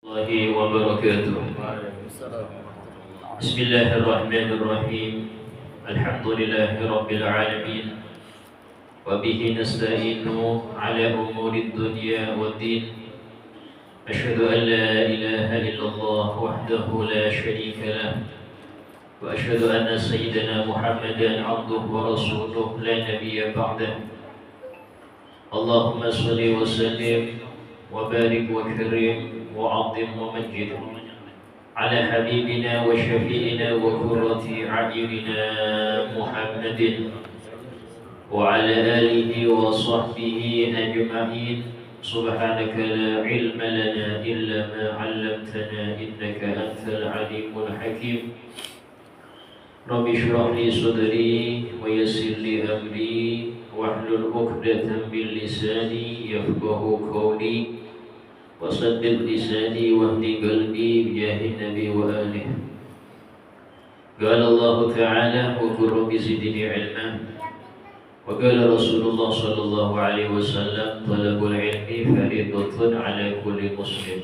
الله وبركاته. بسم الله الرحمن الرحيم. الحمد لله رب العالمين، وبه نستعين على أمور الدنيا والدين. أشهد أن لا إله إلا الله وحده لا شريك له، وأشهد أن سيدنا محمدا عبده ورسوله لا نبي بعده. اللهم صل وسلم وبارك وكرم وعظم ومجد على حبيبنا وشفيعنا وقرة أعيننا محمد وعلى آله وصحبه أجمعين. سبحانك لا علم لنا إلا ما علمتنا إنك أنت العليم الحكيم. رب اشرح لي صدري ويسر لي أمري واحلل عقدة من لساني يفقه قولي وصدق لساني واهد قلبي بجاه النبي وآله. قال الله تعالى: وقل رب زدني علما. وقال رسول الله صلى الله عليه وسلم: طلب العلم فريضة على كل مسلم.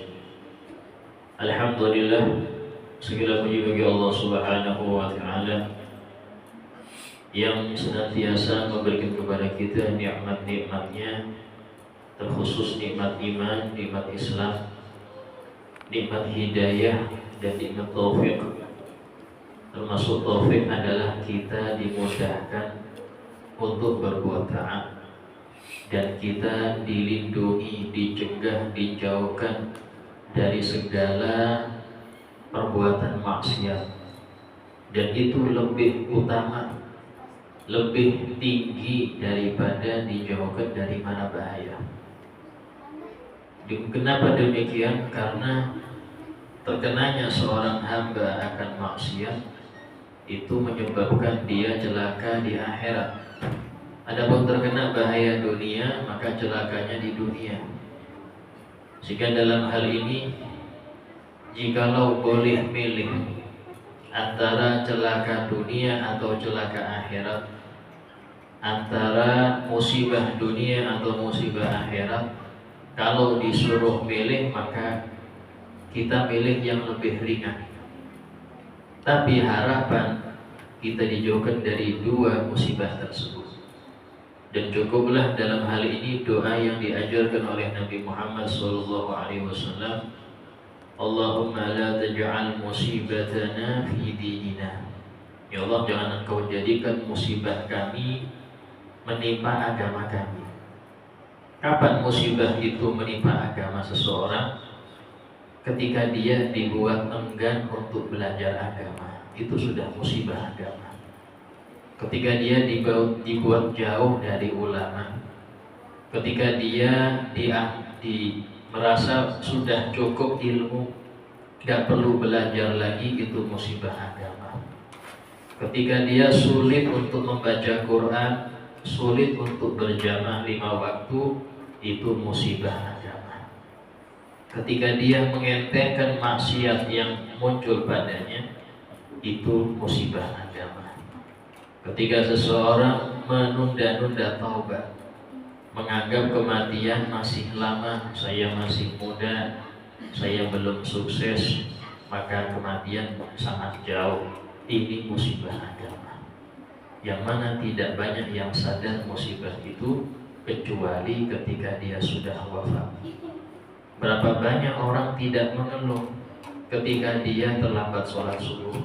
Alhamdulillah, segala puji bagi Allah Subhanahu wa taala yang senantiasa memberikan kepada kita nikmat-nikmatnya, terkhusus nikmat iman, nikmat Islam, nikmat hidayah, dan nikmat taufik. Termasuk taufik adalah kita dimudahkan untuk berbuat taat, dan kita dilindungi, dicegah, dijauhkan dari segala perbuatan maksiat. Dan itu lebih utama, lebih tinggi daripada dijauhkan dari mana bahaya. Kenapa demikian? Karena terkenanya seorang hamba akan maksiat itu menyebabkan dia celaka di akhirat. Adapun terkena bahaya dunia, maka celakanya di dunia. Jika dalam hal ini, jikalau boleh milih antara celaka dunia atau celaka akhirat, antara musibah dunia atau musibah akhirat, kalau disuruh milih maka kita milih yang lebih ringan. Tapi harapan kita dijauhkan dari dua musibah tersebut. Dan cukuplah dalam hal ini doa yang diajarkan oleh Nabi Muhammad SAW: Allahumma la taj'al musibatana fi dinina. Ya Allah, jangan Engkau jadikan musibah kami menimpa agama kami. Kapan musibah itu menimpa agama seseorang? Ketika dia dibuat enggan untuk belajar agama, itu sudah musibah agama. Ketika dia dibuat jauh dari ulama, ketika dia merasa sudah cukup ilmu, tidak perlu belajar lagi, itu musibah agama. Ketika dia sulit untuk membaca Quran, sulit untuk berjamaah 5 waktu, itu musibah agama. Ketika dia mengentengkan maksiat yang muncul padanya, itu musibah agama. Ketika seseorang menunda-nunda taubat, menganggap kematian masih lama, saya masih muda, saya belum sukses, maka kematian sangat jauh, ini musibah agama. Yang mana tidak banyak yang sadar musibah itu kecuali ketika dia sudah wafat. Berapa banyak orang tidak mengeluh ketika dia terlambat sholat subuh.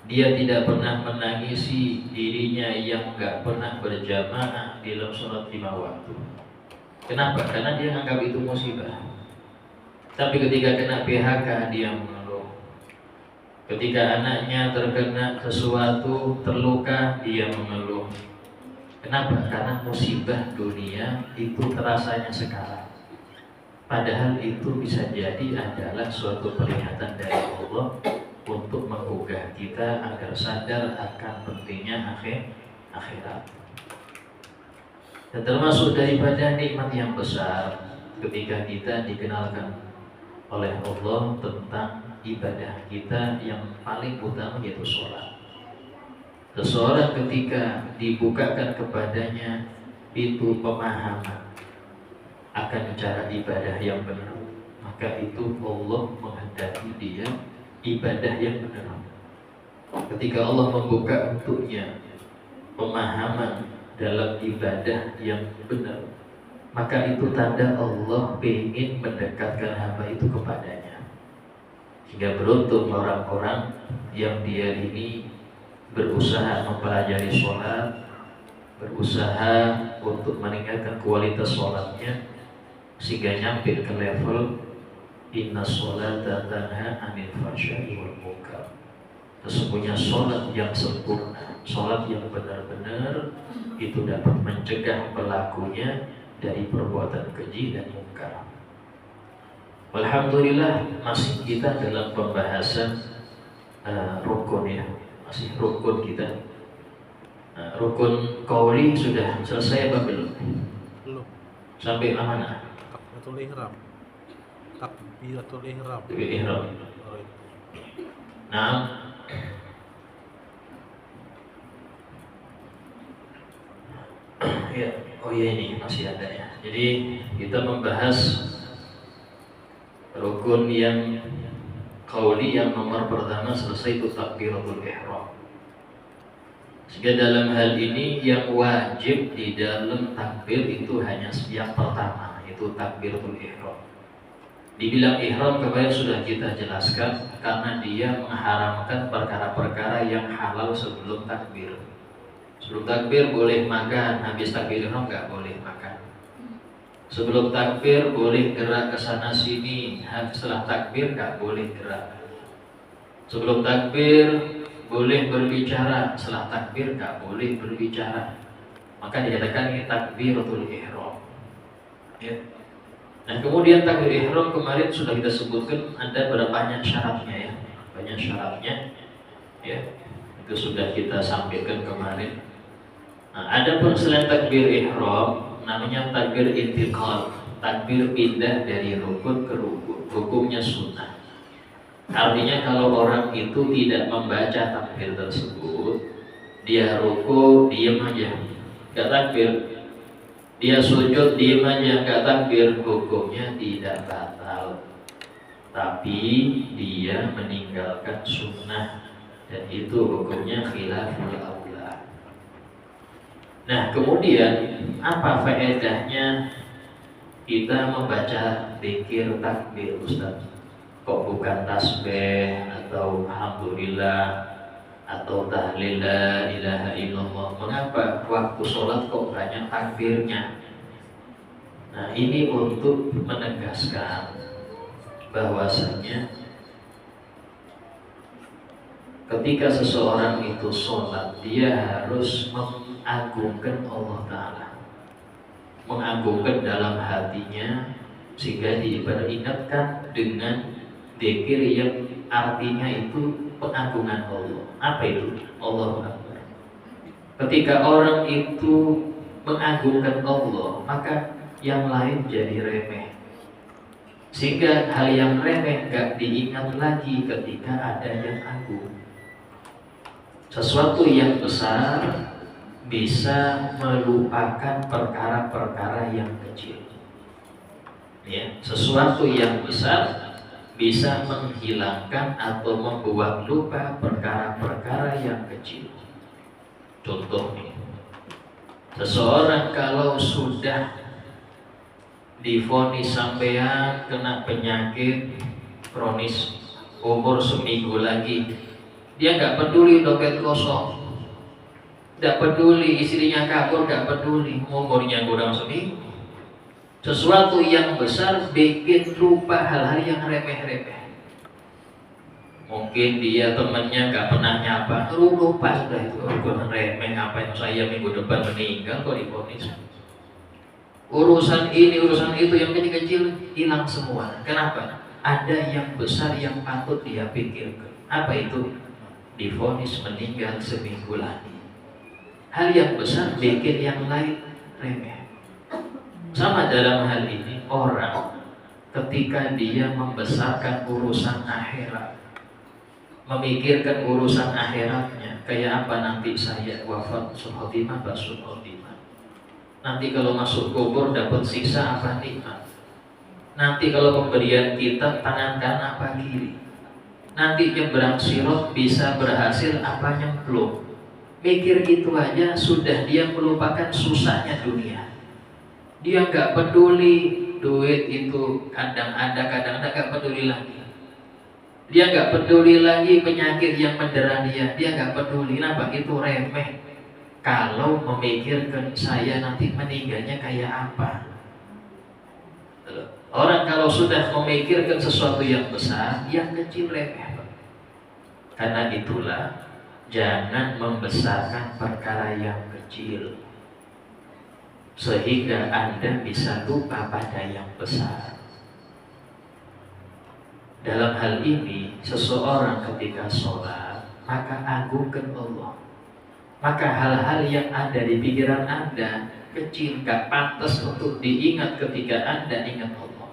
Dia tidak pernah menangisi dirinya yang gak pernah berjamaah di dalam sholat 5 waktu. Kenapa? Karena dia menganggap itu musibah. Tapi ketika kena PHK, dia mengeluh. Ketika anaknya terkena sesuatu, terluka, dia mengeluh. Kenapa? Karena musibah dunia itu terasanya sekarang. Padahal itu bisa jadi adalah suatu peringatan dari Allah untuk menggugah kita agar sadar akan pentingnya akhirat. Dan termasuk daripada nikmat yang besar ketika kita dikenalkan oleh Allah tentang ibadah kita yang paling utama, yaitu sholat. Seseorang ketika dibukakan kepadanya pintu pemahaman akan cara ibadah yang benar, maka itu Allah menghendaki dia ibadah yang benar. Ketika Allah membuka untuknya pemahaman dalam ibadah yang benar, maka itu tanda Allah ingin mendekatkan hamba itu kepadanya. Sehingga beruntung orang-orang yang dia ini berusaha mempelajari sholat, berusaha untuk meningkatkan kualitas sholatnya, sehingga nyampe ke level inna sholata tanha anil fahsya'i wal munkar. Sesungguhnya sholat yang sempurna, sholat yang benar-benar itu dapat mencegah pelakunya dari perbuatan keji dan mungkar. Alhamdulillah masih kita dalam pembahasan rukun ya, masih rukun kita. Rukun qauli sudah selesai apa belum? Belum. Sampai mana? Takbiratul ihram. Takbiratul ihram. Ihram. Nah, ya, oh ya ini masih ada ya. Jadi kita membahas rukun yang qauli yang nomor pertama selesai itu takbiratul ihram. Sehingga dalam hal ini yang wajib di dalam takbir itu hanya yang pertama, itu takbiratul ihram. Dibilang ihram kemarin sudah kita jelaskan karena dia mengharamkan perkara-perkara yang halal sebelum takbir. Sebelum takbir boleh makan, habis takbir ihram nggak boleh makan. Sebelum takbir boleh gerak ke sana sini, setelah takbir nggak boleh gerak. Sebelum takbir boleh berbicara, setelah takbir nggak boleh berbicara. Maka dikatakan ini takbiratul ihram. Ya. Nah kemudian takbir ihram kemarin sudah kita sebutkan ada banyak syaratnya ya, banyak syaratnya. Ya, itu sudah kita sampaikan kemarin. Nah, ada pun selain takbir ihram, namanya takbir intiqal, takbir pindah dari rukun ke rukun, hukumnya sunnah. Artinya kalau orang itu tidak membaca takbir tersebut, dia ruku diam aja, gak takbir. Dia sujud diam aja, gak takbir, hukumnya tidak batal. Tapi dia meninggalkan sunnah, dan itu hukumnya khilaful aula. Nah kemudian apa faedahnya kita membaca dzikir takbir Ustaz? Kok bukan tasbih atau alhamdulillah atau tahlil la ilaha illallah? Mengapa waktu sholat kok banyak takbirnya? Nah ini untuk menegaskan bahwasanya ketika seseorang itu sholat, dia harus mengagungkan Allah Ta'ala, mengagungkan dalam hatinya, sehingga diperingatkan dengan dzikir yang artinya itu pengagungan Allah. Apa itu? Allahu Akbar. Ketika orang itu mengagungkan Allah, maka yang lain jadi remeh. Sehingga hal yang remeh gak diingat lagi ketika ada yang agung. Sesuatu yang besar bisa melupakan perkara-perkara yang kecil. Ya, sesuatu yang besar bisa menghilangkan atau membuat lupa perkara-perkara yang kecil. Contoh nih, seseorang kalau sudah divonis sampean kena penyakit kronis, umur seminggu lagi, dia nggak peduli dompet kosong, nggak peduli istrinya kabur, nggak peduli umurnya kurang seminggu. Sesuatu yang besar bikin lupa hal-hal yang remeh-remeh. Mungkin dia temannya nggak pernah nyapa, lupa sudah itu urusan remeh, apa yang saya minggu depan meninggal kok divonis. Urusan ini, urusan itu yang kecil-kecil hilang semua. Kenapa? Ada yang besar yang patut dia pikirkan. Apa itu? Divonis meninggal seminggu lagi. Hal yang besar bikin yang lain remeh. Sama dalam hal ini, orang ketika dia membesarkan urusan akhirat, memikirkan urusan akhiratnya, kayak apa nanti saya wafat khotimah basul khotimah, nanti kalau masuk kubur dapat siksa apa nikmat, nanti kalau pemberian kita tangan kanan apa kiri, nanti nyebrang sirot bisa berhasil apa nyemplung. Mikir gitu aja sudah dia melupakan susahnya dunia. Dia nggak peduli duit itu kadang ada nggak peduli lagi. Dia nggak peduli lagi penyakit yang mendera dia nggak peduli. Kenapa? Itu remeh. Kalau memikirkan saya nanti meninggalnya kayak apa. Orang kalau sudah memikirkan sesuatu yang besar, yang kecil remeh. Karena itulah jangan membesarkan perkara yang kecil sehingga Anda bisa lupa pada yang besar. Dalam hal ini, seseorang ketika sholat maka agungkan Allah. Maka hal-hal yang ada di pikiran Anda kecil, gak pantas untuk diingat ketika Anda ingat Allah.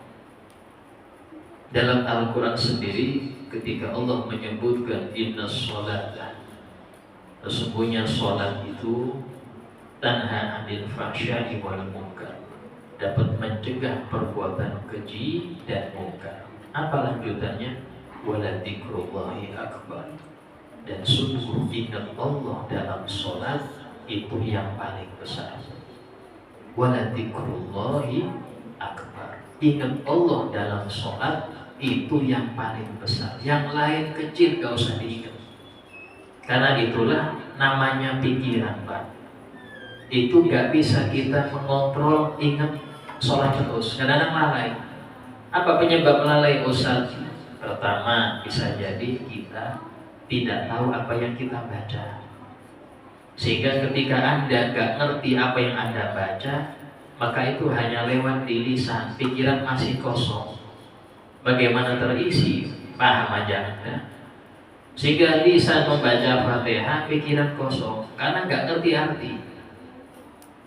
Dalam Al-Quran sendiri, ketika Allah menyebutkan inna sholata, sesungguhnya sholat itu tanha anil fahsya'i wal munkar, dapat mencegah perbuatan keji dan munkar. Apa lanjutannya? Wala dzikrullahi akbar, dan sungguh ingat Allah dalam sholat itu yang paling besar. Wala dzikrullahi akbar, ingat Allah dalam sholat itu yang paling besar. Yang lain kecil gak usah diingat. Karena itulah namanya pikiran, Pak. Itu gak bisa kita mengontrol, ingat sholat terus. Kadang-kadang lalai. Apa penyebab lalai, Ustaz? Pertama, bisa jadi kita tidak tahu apa yang kita baca. Sehingga ketika Anda gak ngerti apa yang Anda baca, maka itu hanya lewat di lisan, pikiran masih kosong. Bagaimana terisi? Paham aja Anda. Sehingga lisan membaca Fatihah, pikiran kosong karena gak ngerti arti.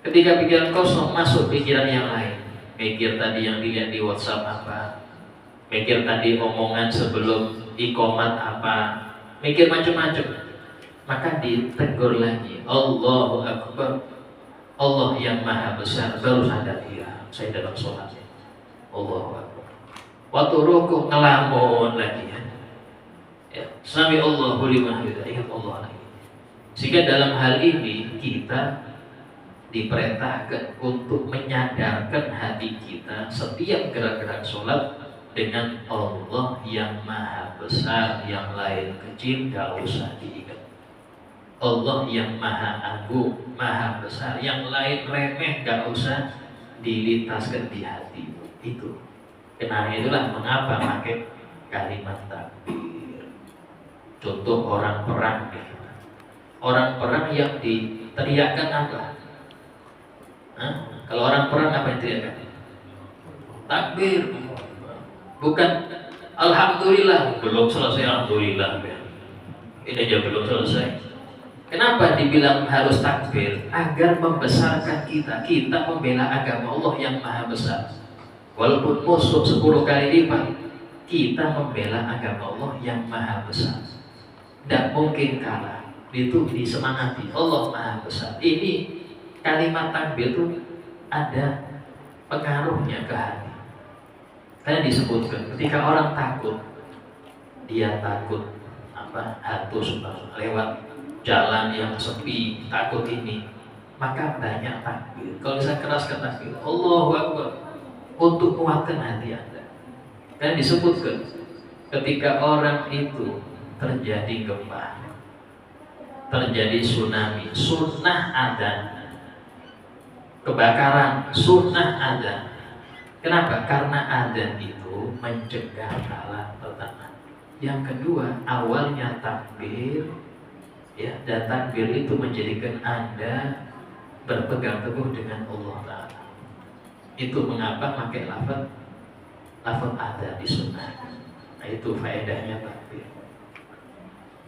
Ketika pikiran kosong, masuk pikiran yang lain. Mikir tadi yang dilihat di WhatsApp apa, mikir tadi omongan sebelum iqomat apa, mikir macam-macam. Maka ditegur lagi, Allahu Akbar, Allah yang maha besar. Baru sadar, ya saya dalam sholat. Allahu Akbar. Waktu rukuk ngelamun lagi, ya. Sami Allahu liman hamidah, ingat Allah lagi. Sehingga dalam hal ini kita diperintahkan untuk menyadarkan hati kita setiap gerak-gerak sholat dengan Allah yang maha besar, yang lain kecil gak usah diingat. Allah yang maha agung, maha besar, yang lain remeh gak usah dilintaskan di hati. Itu. Karena itulah mengapa pakai kalimat takbir. Contoh orang perang, orang perang yang diteriakkan apa? Kalau orang perang apa yang teriakkan? Takbir. Bukan Alhamdulillah. Belum selesai Alhamdulillah. Ini aja belum selesai. Kenapa dibilang harus takbir? Agar membesarkan kita. Kita membela agama Allah yang maha besar. Walaupun musuh 10 kali lipat, kita membela agama Allah yang maha besar. Tidak mungkin kalah. Itu disemangati. Allah maha besar. Ini kalimat takbir itu ada pengaruhnya ke hati. Karena disebutkan ketika orang takut, dia takut hantu lewat jalan yang sepi, takut ini, maka banyak takbir. Kalau bisa keraskan takbir, Allahu Akbar, untuk menguatkan hati Anda. Karena disebutkan ketika orang itu terjadi gempa, terjadi tsunami, sunnah adzan, kebakaran, sunnah adzan. Kenapa? Karena adzan itu mencegah bala pertama. Yang kedua, awalnya takbir, ya, dan takbir itu menjadikan Anda berpegang teguh dengan Allah Ta'ala. Itu mengapa pakai lafaz adzan di sunnah. Nah, itu faedahnya takbir.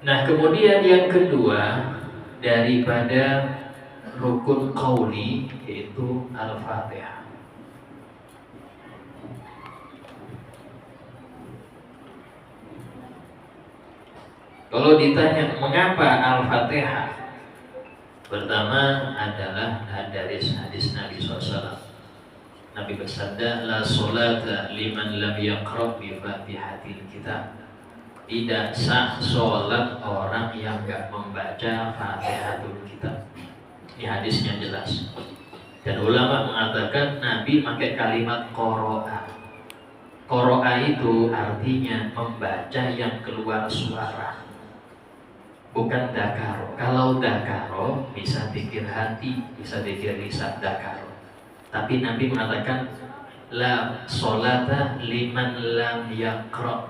Nah, kemudian yang kedua daripada rukun qauli yaitu Al-Fatihah. Kalau ditanya mengapa Al-Fatihah, pertama adalah dari hadis Nabi SAW. Nabi bersabda, la sholata liman lam yaqra bi Fatihatil Kitab. Tidak sah sholat orang yang gak membaca Fatihatul Kitab. Ini hadisnya jelas. Dan ulama mengatakan Nabi pakai kalimat qoro'a. Qoro'a itu artinya membaca yang keluar suara, bukan dakaro. Kalau dakaro bisa pikir hati, bisa pikir lisan dakaro. Tapi Nabi mengatakan la sholata liman lam yaqra.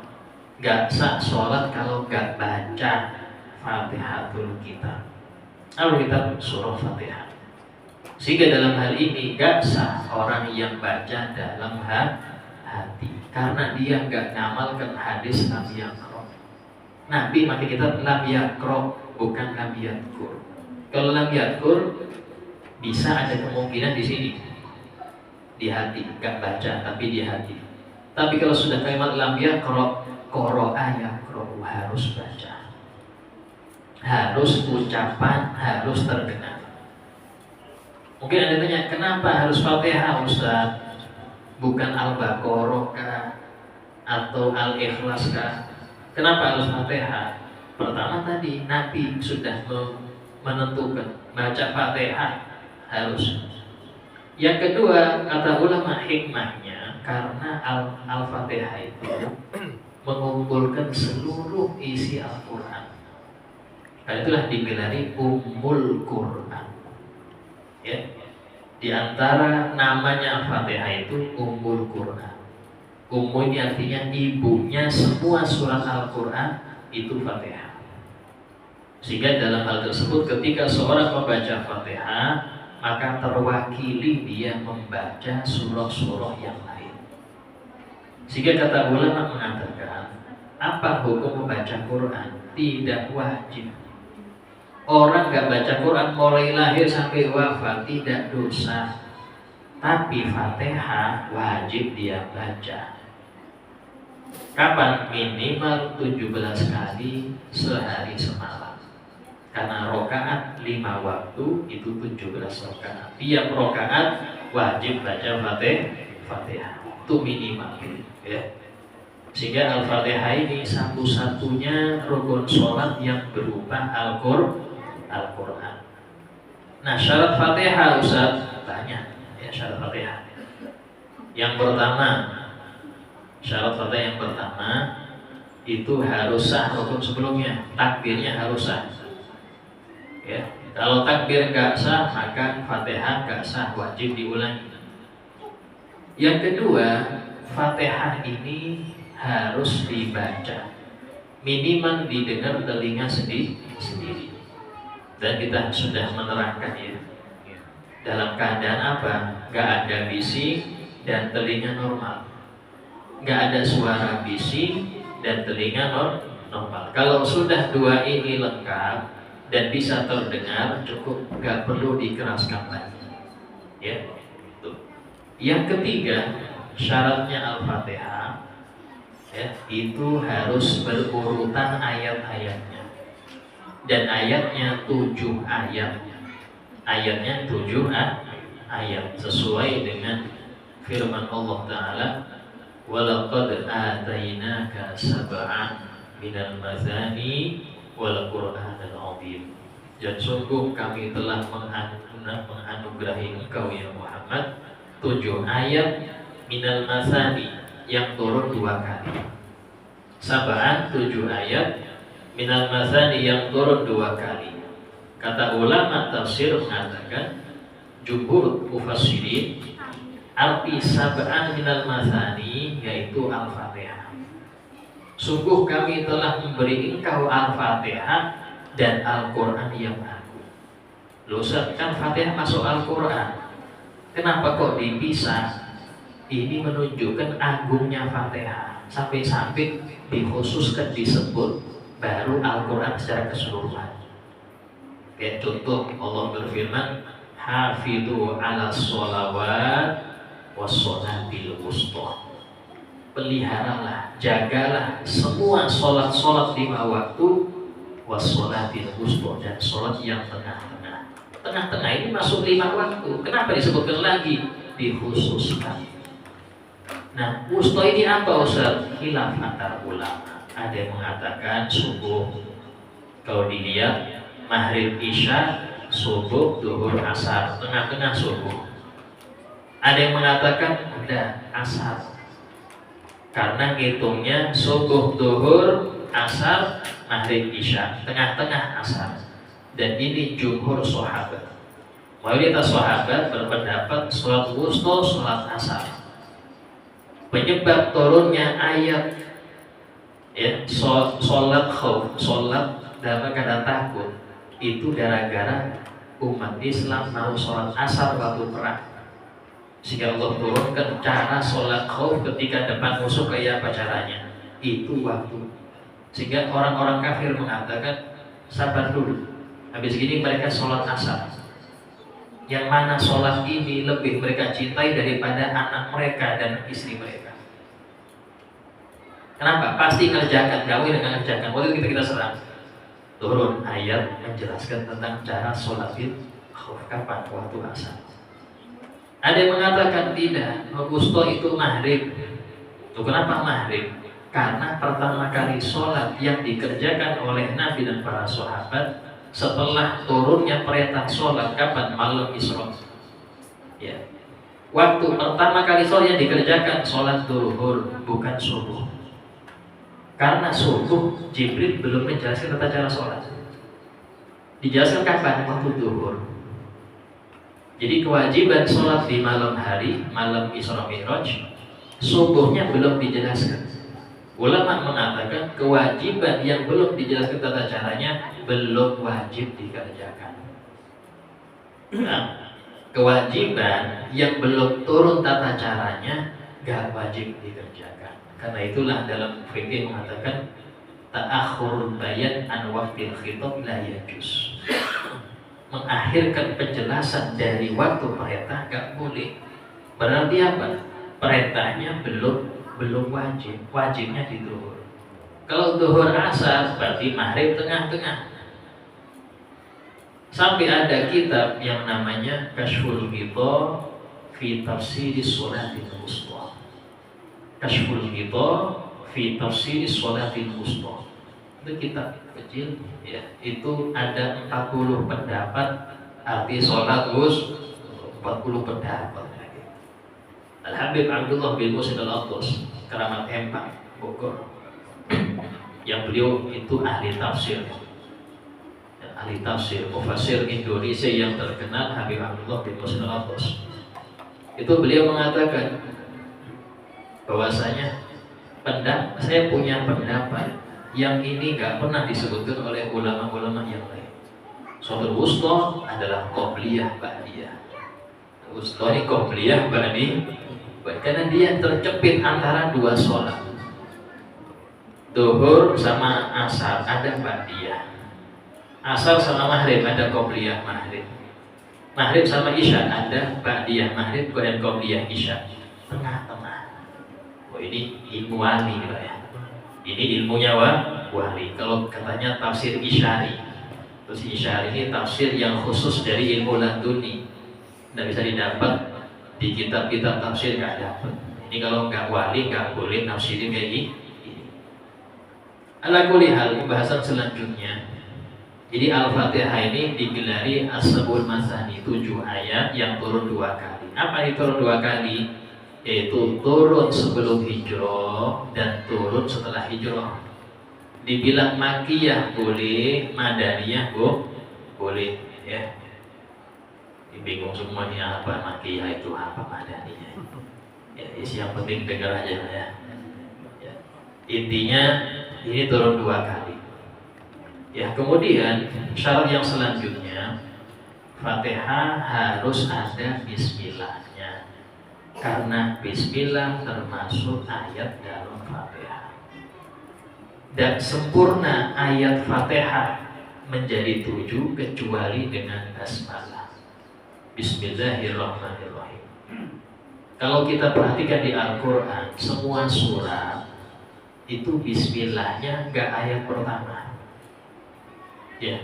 Gak sah sholat kalau gak baca Fatihatul Kitab. Alkitab surah Fatihah. Sehingga dalam hal ini gak sah orang yang baca dalam hati, karena dia gak ngamalkan hadis lam yaqra. Nabi maka kita lam yaqra, bukan lam yadkur. Kalau lam yadkur bisa ada kemungkinan di sini, di hati, gak baca tapi di hati. Tapi kalau sudah kalimat lam yaqra, qoro'a yaqra, harus baca, harus ucapan, harus terdengar. Mungkin Anda tanya, kenapa harus Fatihah Ustaz? Bukan Al-Baqarah kah? Atau Al-Ikhlas kah? Kenapa harus Fatihah? Pertama tadi Nabi sudah menentukan baca Fatihah harus. Yang kedua, kata ulama hikmahnya, karena Al-Fatihah itu mengumpulkan seluruh isi Al-Quran. Karena itulah digelari Ummul Quran. Ya, di antara namanya Al-Fatihah itu Ummul Quran. Ummu ini artinya ibunya semua surat Al-Quran itu Fatihah. Sehingga dalam hal tersebut ketika seorang membaca Fatihah, maka terwakili dia membaca surah-surah yang lain. Sehingga kata ulama mengatakan, apa hukum membaca Quran? Tidak wajib. Orang gak baca Quran mulai lahir sampai wafat tidak dosa. Tapi Fatihah wajib dia baca. Kapan? Minimal 17 kali sehari semalam. Karena rokaat 5 waktu itu 17 rokaat. Tiap rokaat wajib baca Fatihah. Itu minimal, ya. Sehingga Al-Fatihah ini satu-satunya rukun sholat yang berupa Al-Quran. Nah, syarat Fatihah Ustaz, tanya ya, syarat Fatihah. Yang pertama, syarat Fatihah yang pertama itu harus sah rukun sebelumnya, takbirnya harus sah. Ya, kalau takbir nggak sah maka Fatihah nggak sah, wajib diulangi. Yang kedua, Fatihah ini harus dibaca, minimal didengar telinga sendiri. Dan kita sudah menerangkan ya, dalam keadaan apa? Gak ada bising dan telinga normal, gak ada suara bising dan telinga normal. Kalau sudah dua ini lengkap dan bisa terdengar, cukup, gak perlu dikeraskan lagi. Ya, itu. Yang ketiga, syaratnya Al-Fatihah ya, itu harus berurutan ayat-ayatnya. Dan ayatnya 7 ayat. Ayatnya 7 ayat sesuai dengan firman Allah Ta'ala, walaqad atainaka sab'an minal mazani wal qur'anal azim. Dan sungguh kami telah menganugerahi engkau ya Muhammad 7 ayat minal mazani yang turun 2 kali. Sab'an 7 ayat, minal mazani yang turun 2 kali. Kata ulama tafsir mengatakan, jumhur mufassirin, arti sab'an minal mazani yaitu Al-Fatihah. Sungguh kami telah memberi engkau Al-Fatihah dan Al-Quran yang agung. Loh Ustaz, kan Fatihah masuk Al-Quran, kenapa kok dipisah? Ini menunjukkan agungnya Fatihah, sampai-sampai dikhususkan disebut baru Al-Quran secara keseluruhan. Kayak contoh Allah berfirman, hafidhu ala sholawat wassolatil wusta. Peliharalah, jagalah semua sholat-sholat 5 waktu, wassolatil wusta, dan sholat yang tengah-tengah. Tengah-tengah ini masuk 5 waktu. Kenapa disebutkan lagi dikhususkan. Nah, wusta ini apa Ustaz? Khilaf antar ulama. Ada yang mengatakan subuh, kalau dilihat maghrib isya, subuh, duhur, asar, tengah-tengah subuh. Ada yang mengatakan ada asar, karena hitungnya subuh, duhur, asar, maghrib, isya, tengah-tengah asar. Dan ini jumhur sahabat. Mayoritas sahabat berpendapat sholat wusta, sholat asar. Penyebab turunnya ayat sholat khauf, sholat dalam keadaan takut, itu gara-gara umat Islam mau sholat asar waktu perang, sehingga Allah turunkan cara sholat khauf ketika depan musuh. Kayak apa caranya? Itu waktu, sehingga orang-orang kafir mengatakan sabar dulu, habis gini mereka sholat asar. Yang mana sholat ini lebih mereka cintai daripada anak mereka dan istri mereka. Kenapa? Pasti ngerjakan, gawe dengan ngerjakan. Waktu itu kita serang, turun ayat menjelaskan tentang cara sholat khauf. Kapan? Waktu asar. Ada yang mengatakan tidak, wusta itu maghrib. Tuh, kenapa maghrib? Karena pertama kali sholat yang dikerjakan oleh Nabi dan para sahabat setelah turunnya perintah sholat kapan? Malam Isra. Ya. Waktu pertama kali sholat yang dikerjakan sholat duhur, bukan subuh. Karena subuh Jibril belum menjelaskan tata cara sholat. Dijelaskan kapan? Waktu duhur. Jadi kewajiban sholat di malam hari, malam Isra Mi'raj, subuhnya belum dijelaskan. Ulama mengatakan kewajiban yang belum dijelaskan tata caranya belum wajib dikerjakan. Nah, kewajiban yang belum turun tata caranya gak wajib dikerjakan. Karena itulah dalam fikih mengatakan ta'akhurul bayan an waqtil khitab la yajuz. Mengakhirkan penjelasan dari waktu perintah gak boleh. Berarti apa? Perintahnya belum wajib, wajibnya di duhur. Kalau duhur asar berarti maghrib tengah-tengah. Sampai ada kitab yang namanya Kashful Ghita fi Tafsir Sholatil Wusta. Kashful Ghita fi Tafsir Sholatil Wusta. Itu kitab kecil ya. Itu ada 40 pendapat arti sholat wusta, 40 pendapat. Al-Habib Abdullah bin Muhsin Al-Attas, Keramat Empang, Bogor, yang beliau itu ahli tafsir, mufassir Indonesia yang terkenal, Habib Abdullah bin Muhsin Al-Attas. Itu beliau mengatakan bahwasanya saya punya pendapat yang ini gak pernah disebutkan oleh ulama-ulama yang lain. Sholat wusta adalah qobliyah ba'diyah. Wusta ini qobliyah ba'diyah, karena dia tercepit antara dua sholat, duhur sama asar ada ba'diyah, asar sama maghrib ada qobliyah maghrib, maghrib sama isya ada ba'diyah maghrib dan qobliyah isya, tengah-tengah. Oh, ini ilmu wali ya. Ini ilmunya wali. Kalau katanya tafsir Isyari, terus Isyari ini tafsir yang khusus dari ilmu laduni, tidak bisa didapat di kitab-kitab tafsir, nggak dapat. Ini kalau nggak wali nggak boleh tafsirin kayak gini. Ala kulli hal, pembahasan selanjutnya. Jadi Al-Fatihah ini digelari As-Sab'ul Masani, 7 ayat yang turun 2 kali. Apa itu turun 2 kali? Yaitu turun sebelum hijrah dan turun setelah hijrah. Dibilang Makkiyah boleh, Madaniyah boleh ya. Bingung semuanya apa Makkiyah itu apa Madaniyah. Ya, yang penting dengar aja ya. Intinya ini turun 2 kali. Ya, kemudian syarat yang selanjutnya, Fatihah harus ada bismillahnya. Karena bismillah termasuk ayat dalam Fatihah. Dan sempurna ayat Fatihah menjadi 7 kecuali dengan basmalah. Bismillahirrahmanirrahim. Kalau kita perhatikan di Al-Quran, semua surah itu bismillahnya nggak ayat pertama. Ya,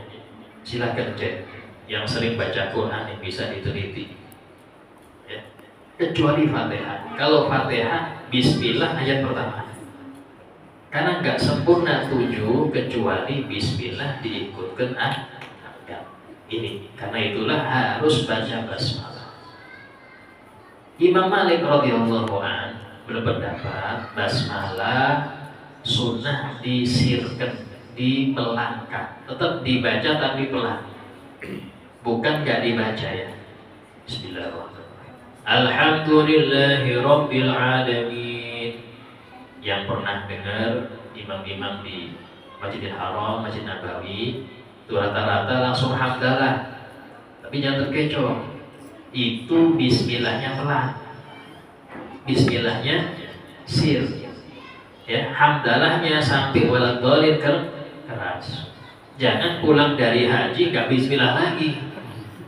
silakan cek. Yang sering baca Quran yang bisa diteliti. Ya. kecuali Fatihah. Kalau Fatihah Bismillah ayat pertama, karena nggak sempurna 7 kecuali Bismillah diikutkan ayat ini. Karena itulah harus baca basmalah. Imam Malik radhiyallahu an berpendapat basmalah sunnah disirkan, dipelangkan, tetap dibaca tapi pelan, bukan nggak dibaca ya. Bismillahirrahmanirrahim. Alhamdulillahi rabbil alamin. Yang pernah dengar imam-imam di Masjidil Haram, Masjid Nabawi itu rata-rata langsung hamdalah, tapi jangan terkecoh. Itu bismillahnya pelan, bismillahnya sir ya, hamdalahnya sampai waladhdallin keras. Jangan pulang dari haji gak bismillah lagi,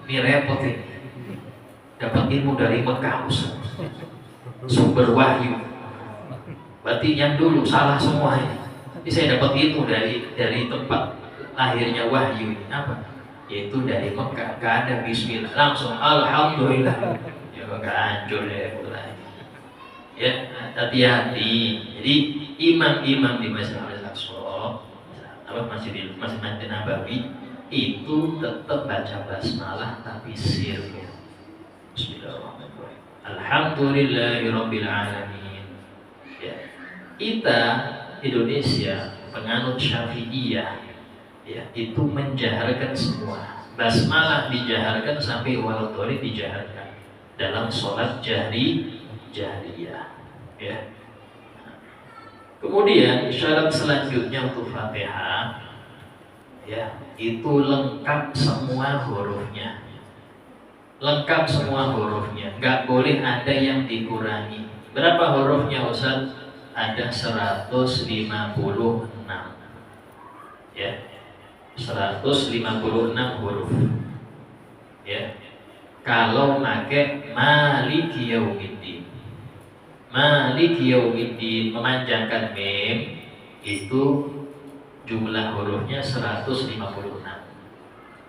ini repot ini. Dapat ilmu dari Mekah, sumber wahyu, berarti yang dulu salah semuanya. Ini saya dapat ilmu dari tempat lahirnya wahyu ini apa? Yaitu dari Mekah, gak ada bismillah, langsung alhamdulillah. Ya gak hancur ya mulai. Ya, hati-hati. Jadi imam-imam di Masjid Al-Aqsa, Masjid Nabawi itu tetap baca basmalah tapi sir. Bismillahirrahmanirrahim. Alhamdulillahirabbil alamin. Ya. Kita Indonesia penganut Syafi'iyah ya, itu menjaharkan semua. Basmalah dijaharkan sampai waladhdallin dijaharkan dalam sholat jahriyah ya. Kemudian syarat selanjutnya untuk Fatihah ya, itu lengkap semua hurufnya. Lengkap semua hurufnya, nggak boleh ada yang dikurangi. Berapa hurufnya Ustaz? Ada 156 ya, 156 huruf ya. Kalau pakai Maliki Yaumiddin, Maliki Yaumiddin memanjangkan mim, itu jumlah hurufnya 156.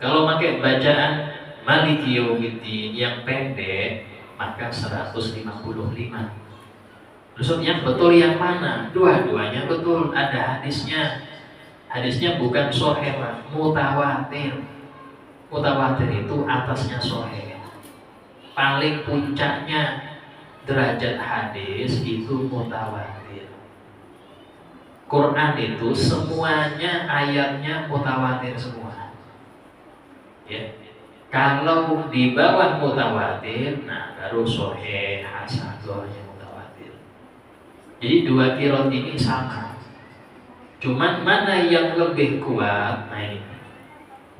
Kalau pakai bacaan Maliki Yaumiddin yang pendek maka 155. Terus yang betul yang mana? Dua-duanya betul, ada hadisnya. Hadisnya bukan sahih, mutawatir. Mutawatir itu atasnya sahih. Paling puncaknya derajat hadis itu mutawatir. Quran itu semuanya ayatnya mutawatir semua. Ya. Kalau di bawah mutawatir, nah baru sahih, hasan, doanya mutawatir. Jadi dua qiraat ini sama. Cuman mana yang lebih kuat? Nah ini.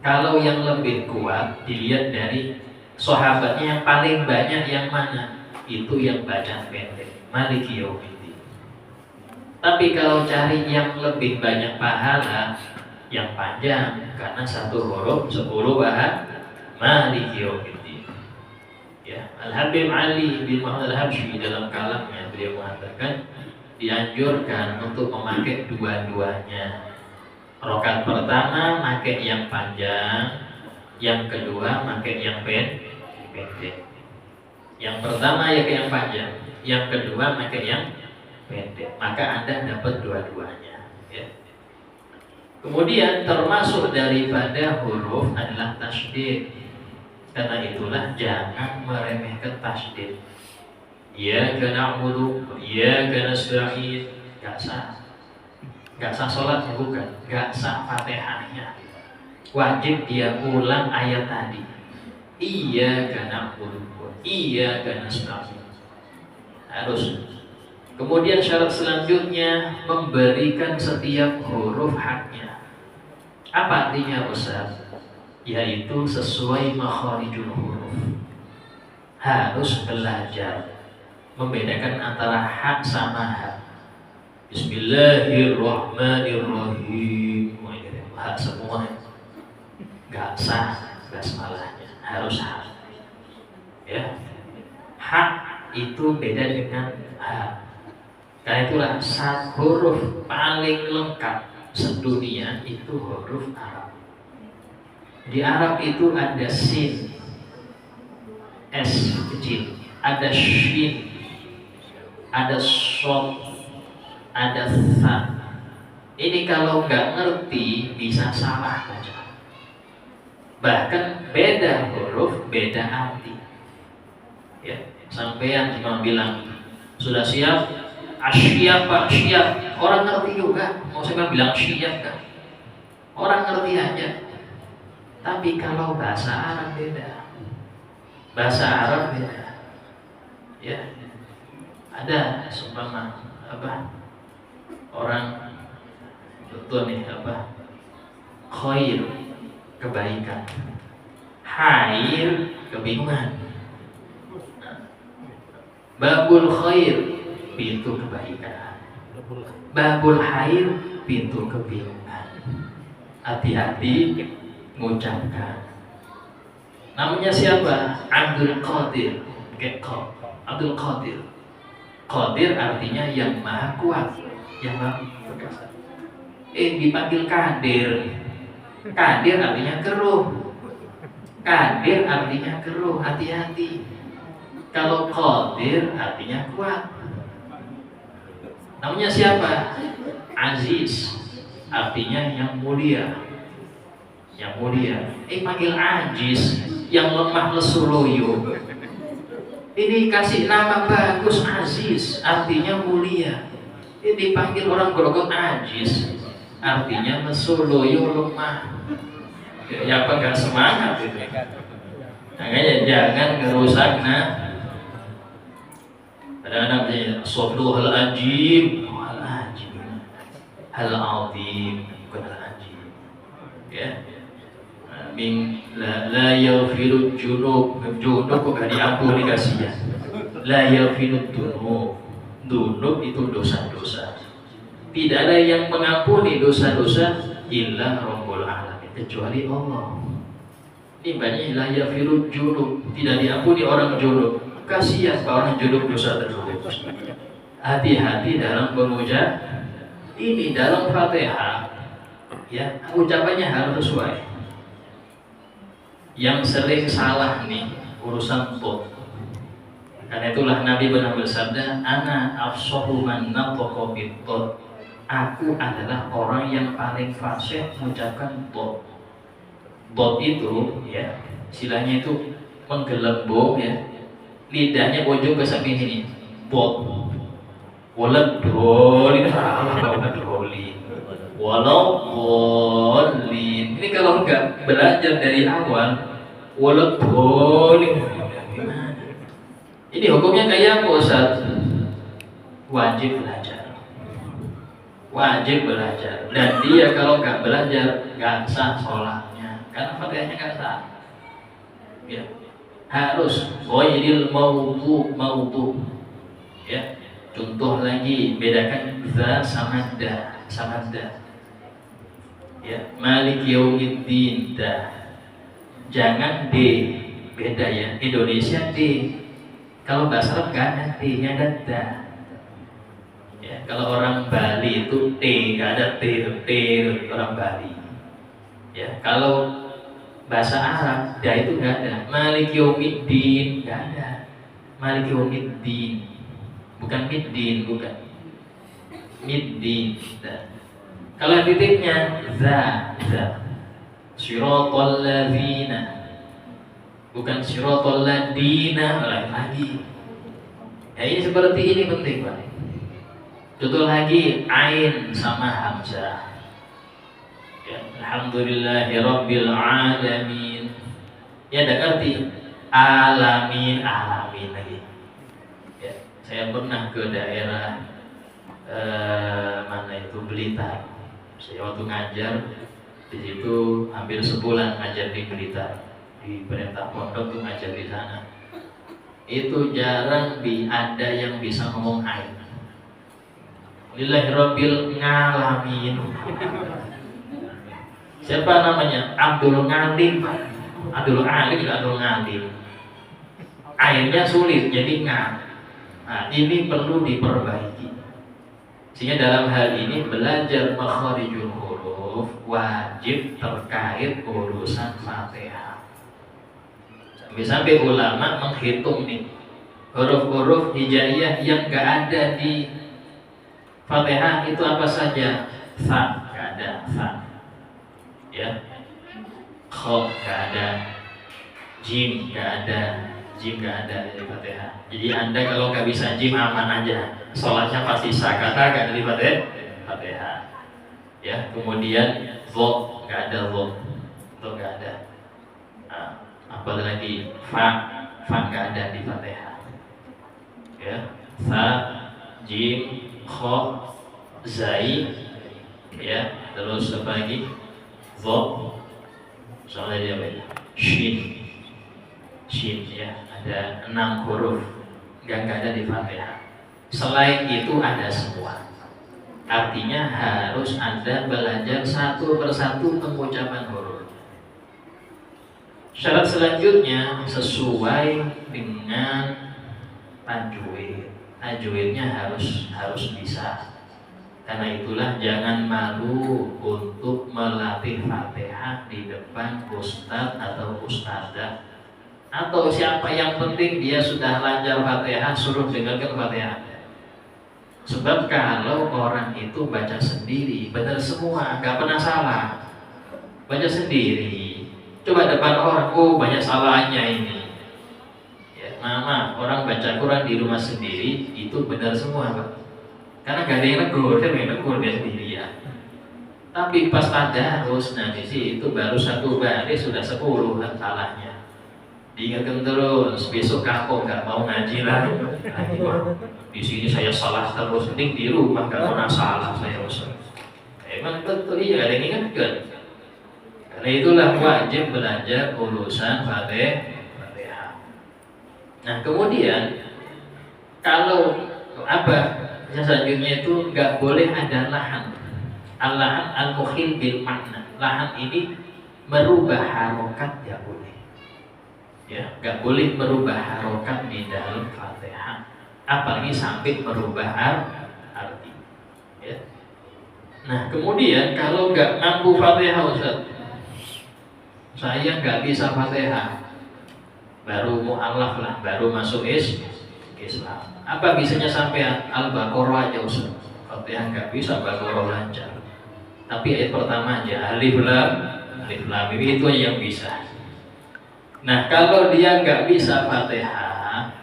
Kalau yang lebih kuat dilihat dari sahabatnya yang paling banyak yang mana? Itu yang baca pendek, Maliki Yaumiddin. Tapi kalau cari yang lebih banyak pahala, yang panjang, karena satu huruf 10 bahan, Maliki Yaumiddin. Ya, Al-Habib Ali bin Muhammad Al-Habsyi dalam kalamnya beliau mengatakan dianjurkan untuk memakai dua-duanya. Rakaat pertama pakai yang panjang, yang kedua pakai yang pendek. Yang pertama ya yang panjang, yang kedua pakai yang pendek. Maka Anda dapat dua-duanya. Ya. Kemudian termasuk daripada huruf adalah tasydid. Karena itulah jangan meremehkan tasydid. Iyyaka na'budu wa iyyaka nasta'in. Gak sah. Gak sah sholatnya, bukan. Gak sah Fatihahnya. Wajib dia ulang ayat tadi. Iyyaka na'budu wa iyyaka nasta'in. Harus. Kemudian syarat selanjutnya memberikan setiap huruf haknya. Apa artinya Ustaz? Yaitu sesuai makharijul huruf. Harus belajar membedakan antara hak sama hak. Bismillahirrahmanirrahim. Hak semua. Gak sah basmalahnya, harus hak. Ya. Hak itu beda dengan hak. Karena itulah huruf paling lengkap sedunia itu huruf Arab. Di Arab itu ada sin, S kecil, ada shin, ada shod, ada sa. Ini kalau nggak ngerti bisa salah baca. Bahkan beda huruf, beda arti. Ya, sampean cuma bilang sudah siap, asyap pak siap. Orang ngerti juga. Mau saya bilang siap kan? Orang ngerti aja. Tapi kalau bahasa Arab beda. Bahasa Arab beda. Ya, ada seumpama apa? Orang contoh nih apa? Khair, kebaikan. Hair, kebingungan. Babul khair, pintu kebaikan. Babul hair, pintu kebingungan. Hati-hati mengucapkan. Namanya siapa? Abdul Qadir. Abdul Qadir. Qadir artinya yang maha kuat, yang maha perkasa. Dipanggil Kadir. Kadir artinya keruh. Kadir artinya keruh. Hati-hati. Kalau Qadir artinya kuat. Namanya siapa? Aziz, artinya yang mulia. Yang mulia. Panggil Aziz, yang lemah lesu loyo. Ini kasih nama bagus, Aziz, artinya mulia. Ini dipanggil orang grogot Aziz, artinya lesu loyo, lemah. Ya apa gak semangat itu? Makanya jangan ngerusak Kadang-kadang Sodul al-ajib, al-ajib, al-azim, bukan al-ajib. Ya, min la yaghfiru junub kok gak diampuni kasihan. La yaghfiru dunub itu dosa-dosa. Tidak ada yang mengampuni dosa-dosa illa Rabbul Alamin, kecuali Allah. Ini banyak la yaghfiru junub, tidak diampuni orang junub. Kasihan orang junub dosa tersebut. Hati-hati dalam pengucap ini dalam Fatihah. Ya, ucapannya harus sesuai. Yang sering salah nih urusan tot. Karena itulah Nabi pernah bersabda, ana afsahu man nataqa bit-tot. Aku adalah orang yang paling fasih mengucapkan tot. Tot itu ya, istilahnya itu menggelembung ya. Lidahnya bojong ke samping sini. Bot. Walau dolin. Walau dolin. Ini kalau enggak belajar dari awal, walau dolin. Ini hukumnya kayak apa Ustaz? Wajib belajar. Wajib belajar. Dan dia kalau enggak belajar, enggak sah sholatnya. Karena Fatihahnya enggak sah. Ya. Harus ghairil maudu ya. Contoh lagi, bedakan za sama da ya. Malik yaumiddin da, jangan d, beda ya. Indonesia d, kalau bahasa Arab gak ada d, nya ada da ya. Kalau orang Bali itu t, gak ada t orang Bali ya. Kalau bahasa Arab, dah itu nggak ada. Malik yaumiddin nggak ada. Malik yaumiddin, bukan middin, bukan middin. Kalau titiknya za. Siratal ladzina, bukan siratal ladzina, lain lagi. Ya ini seperti ini penting Pak. Contoh lagi, ain sama hamzah. Alhamdulillahi Rabbil Alamin. Ya ada ngerti alamin lagi ya. Saya pernah ke daerah mana itu Blitar. Saya waktu ngajar di situ hampir sebulan ngajar di Blitar, di perintah pondok tuh ngajar di sana. Itu jarang ada yang bisa ngomong ain. Lillahi Rabbil Alamin. Siapa namanya? Abdul Ngalim. Abdul Ngalim. Airnya sulit jadi ngang. Nah, ini perlu diperbaiki. Sehingga dalam hal ini belajar makharijul huruf wajib terkait urusan Fatihah. Sampai ulama menghitung nih Huruf-huruf hijaiyah yang nggak ada di Fatihah itu apa saja? Fa, nggak ada fa. Ya. Kho, nggak ada. Jim, nggak ada. Jim nggak ada di Fatihah. Jadi Anda kalau nggak bisa jim aman aja. Sholatnya pasti sah. Kata nggak ada di Fatihah. Ya. Kemudian Zod, nggak ada Zod. Zod nggak ada. Nah, apalagi fa nggak ada di Fatihah. Ya, fa, jim, kho, zai, ya, terus apa lagi? Dho, sama tadi apa ya? Shin, ya, ada 6 huruf, nggak ada di Fatihah. Selain itu ada semua. Artinya harus Anda belajar satu persatu pengucapan huruf. Syarat selanjutnya sesuai dengan tajwid. Tajwidnya harus bisa. Karena itulah jangan malu untuk melatih Fatihah di depan ustadz atau ustadzah atau siapa, yang penting dia sudah lancar Fatihah, suruh dengarkan Fatihah. Sebab kalau orang itu baca sendiri benar semua, nggak pernah salah. Baca sendiri, coba depan orang, oh banyak salahnya ini. Mama, orang baca Quran di rumah sendiri itu benar semua, Pak. Karena gak ada yang negur, dia sendiri ya. Tapi pas tadarus, nah di situ baru 1 baris sudah 10 kan salahnya. Diingatkan terus, besok kapok gak mau ngaji lagi. Di sini saya salah terus, mending di rumah gak pernah salah saya usah. Emang betul iya, ada yang ingatkan. Karena itulah wajib belajar urusan Fatihah. Nah kemudian kalau apa yang selanjutnya itu nggak boleh ada lahan. Al-lahan al-mukhil bil makna. Lahan ini merubah harokat nggak boleh. Ya, nggak boleh merubah harokat di dalam Fatihah. Apalagi sampai merubah arti. Ya. Nah kemudian kalau nggak mampu Fatihah, Ustaz, saya nggak bisa Fatihah. Baru mu'alaf lah, baru masuk Islam. Apa bisanya sampai Al-Baqarah aja Ustaz? Fatihah nggak bisa, Baqarah lancar. Tapi ayat pertama aja, alif lam itu yang bisa. Nah kalau dia nggak bisa Fatihah,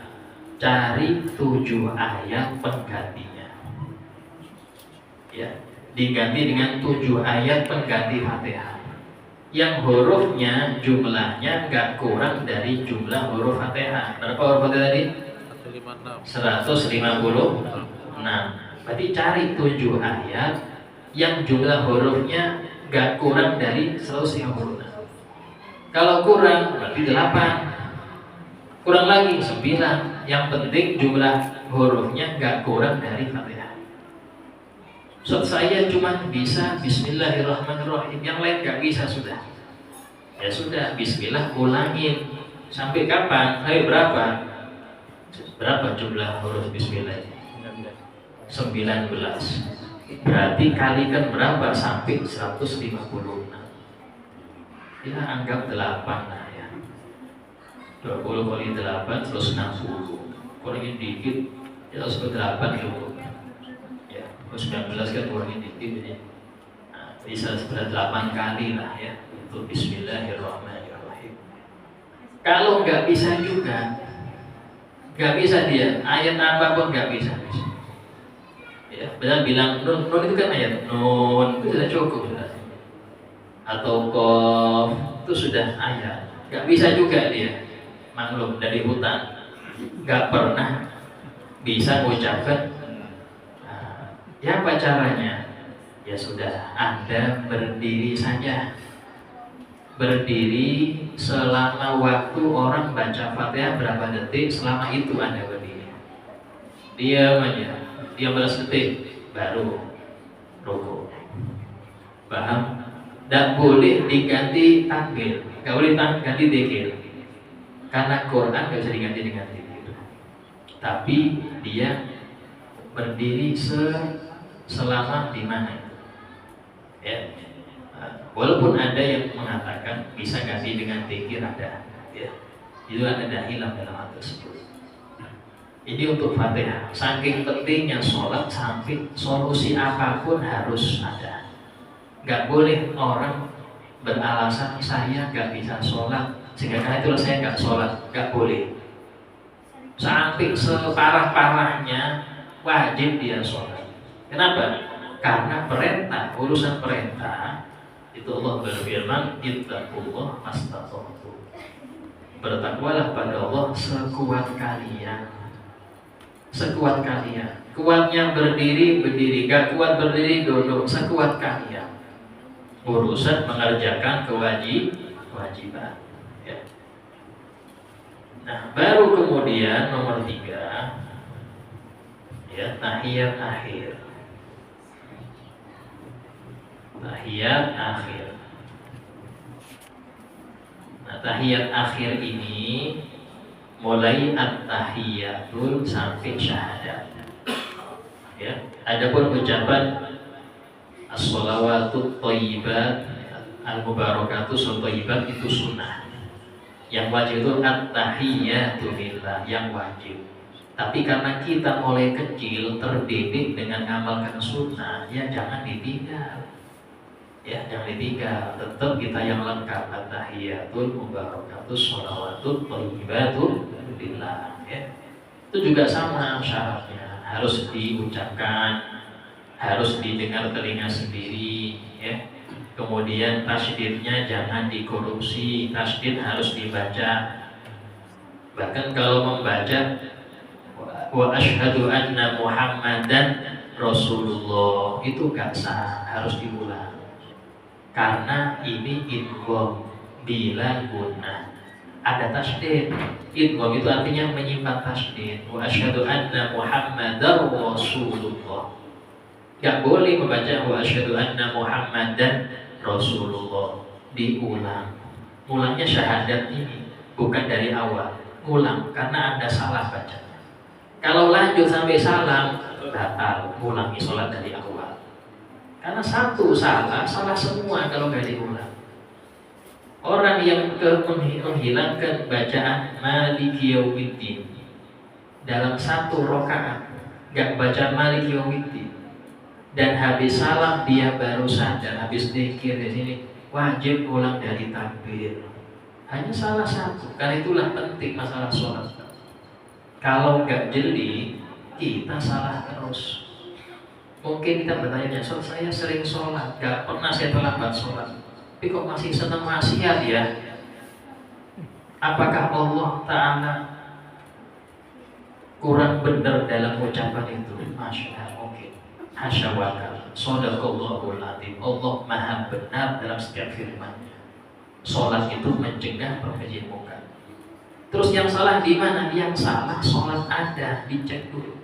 cari 7 ayat penggantinya. Ya, diganti dengan 7 ayat pengganti Fatihah. Yang hurufnya jumlahnya nggak kurang dari jumlah huruf Fatihah. Berapa huruf Fatihah tadi? 156. Berarti cari 7 ayat yang jumlah hurufnya nggak kurang dari 156. Kalau kurang berarti 8. Kurang lagi 9. Yang penting jumlah hurufnya nggak kurang dari Fatihah. Saya cuma bisa Bismillahirrahmanirrahim, yang lain gak bisa sudah. Ya sudah, Bismillah ulangin. Sampai kapan? Ayo berapa? Berapa jumlah huruf Bismillah? 19. Berarti kalikan berapa sampai 156? Ya anggap 8 lah ya. 20 kali 8 160. Kurangin dikit ya 8 cukup. 19 kan kurangin dikit jadi bisa seberat 8 kali lah ya untuk Bismillahirrahmanirrahim. Kalau nggak bisa juga, nggak bisa dia ayat apapun nggak bisa. Ya, benar bilang nun itu kan ayat nun itu sudah cukup sudah. Atau qaf itu sudah ayat. Nggak bisa juga dia, maklum dari hutan, nggak pernah bisa mengucapkan. Ya apa caranya? Ya sudah, Anda berdiri saja. Berdiri selama waktu orang baca Fatihah berapa detik, selama itu Anda berdiri. Diam aja, diam belas detik, baru rukuk. Paham? Dan boleh diganti takbir, nggak boleh ganti dzikir. Karena Quran nggak bisa diganti dengan dzikir. Tapi dia berdiri selama di mana? Ya. Walaupun ada yang mengatakan bisa ganti dengan dzikir ada, ya. Itu ada hilang dalam hal tersebut. Ini untuk Fatihah. Saking pentingnya sholat sampai solusi apapun harus ada. Gak boleh orang beralasan saya gak bisa sholat, sehingga karena itulah saya gak sholat. Gak boleh. Sampai separah-parahnya wajib dia sholat. Kenapa? Karena perintah, urusan perintah itu Allah berfirman, ittaqullah mastata'tum. Bertakwalah pada Allah sekuat kalian. Sekuat kalian. Kuatnya berdiri, berdiri. Gak kuat berdiri, duduk. Sekuat kalian. Urusan mengerjakan kewajiban. Ya. Nah, baru kemudian nomor 3, ya, tahiyat akhir. Tahiyat akhir. Nah, tahiyat akhir ini mulai at-tahiyatul sampai syahadat. Ya, adapun ucapan as-shalawatut thayyibat al-mubarakatuh thayyibat itu sunnah. Yang wajib itu at-tahiyatu lillah, yang wajib. Tapi karena kita mulai kecil terdidik dengan ngamalkan sunnah, ya jangan ditinggal. Ya, jangan ditinggal. Tetap kita yang lengkap, at-tahiyatul mubarakatuh shalawatut thayyibatul lillah. Ya. Itu juga sama syaratnya, harus diucapkan, harus didengar telinga sendiri. Ya. Kemudian tasydidnya jangan dikorupsi, tasydid harus dibaca. Bahkan kalau membaca wa asyhadu anna Muhammadan Rasulullah itu gak sah, harus diulang. Karena ini idgham bila gunnah. Ada tasydid. Idgham itu artinya menyimpan tasydid. Wa asyhadu anna Muhammadar Rasulullah. Gak boleh membaca wa asyhadu anna Muhammadan Rasulullah, diulang. Ulangnya syahadat ini, bukan dari awal. Ulang, karena Anda salah baca. Kalau lanjut sampai salam, batal, ulangi sholat dari awal. Karena satu salah semua kalau nggak diulang. Orang yang menghilangkan bacaan Maliki Yaumiddin dalam satu rakaat, nggak baca Maliki Yaumiddin, dan habis salam dia baru sadar, habis dzikir di sini wajib ulang dari takbir. Hanya salah satu. Karena itulah penting masalah sholat. Kalau nggak jeli, kita salah terus. Mungkin kita bertanya, saya sering sholat, nggak pernah saya terlambat sholat, tapi kok masih senang maksiat ya? Apakah Allah Ta'ala kurang benar dalam ucapan itu? Masya Allah. Hasya wa kalla, shadaqallahul adzim. Allah maha benar dalam setiap firman. Sholat itu mencegah perkejian munkar. Terus yang salah di mana? Yang salah sholat Anda, dicek dulu.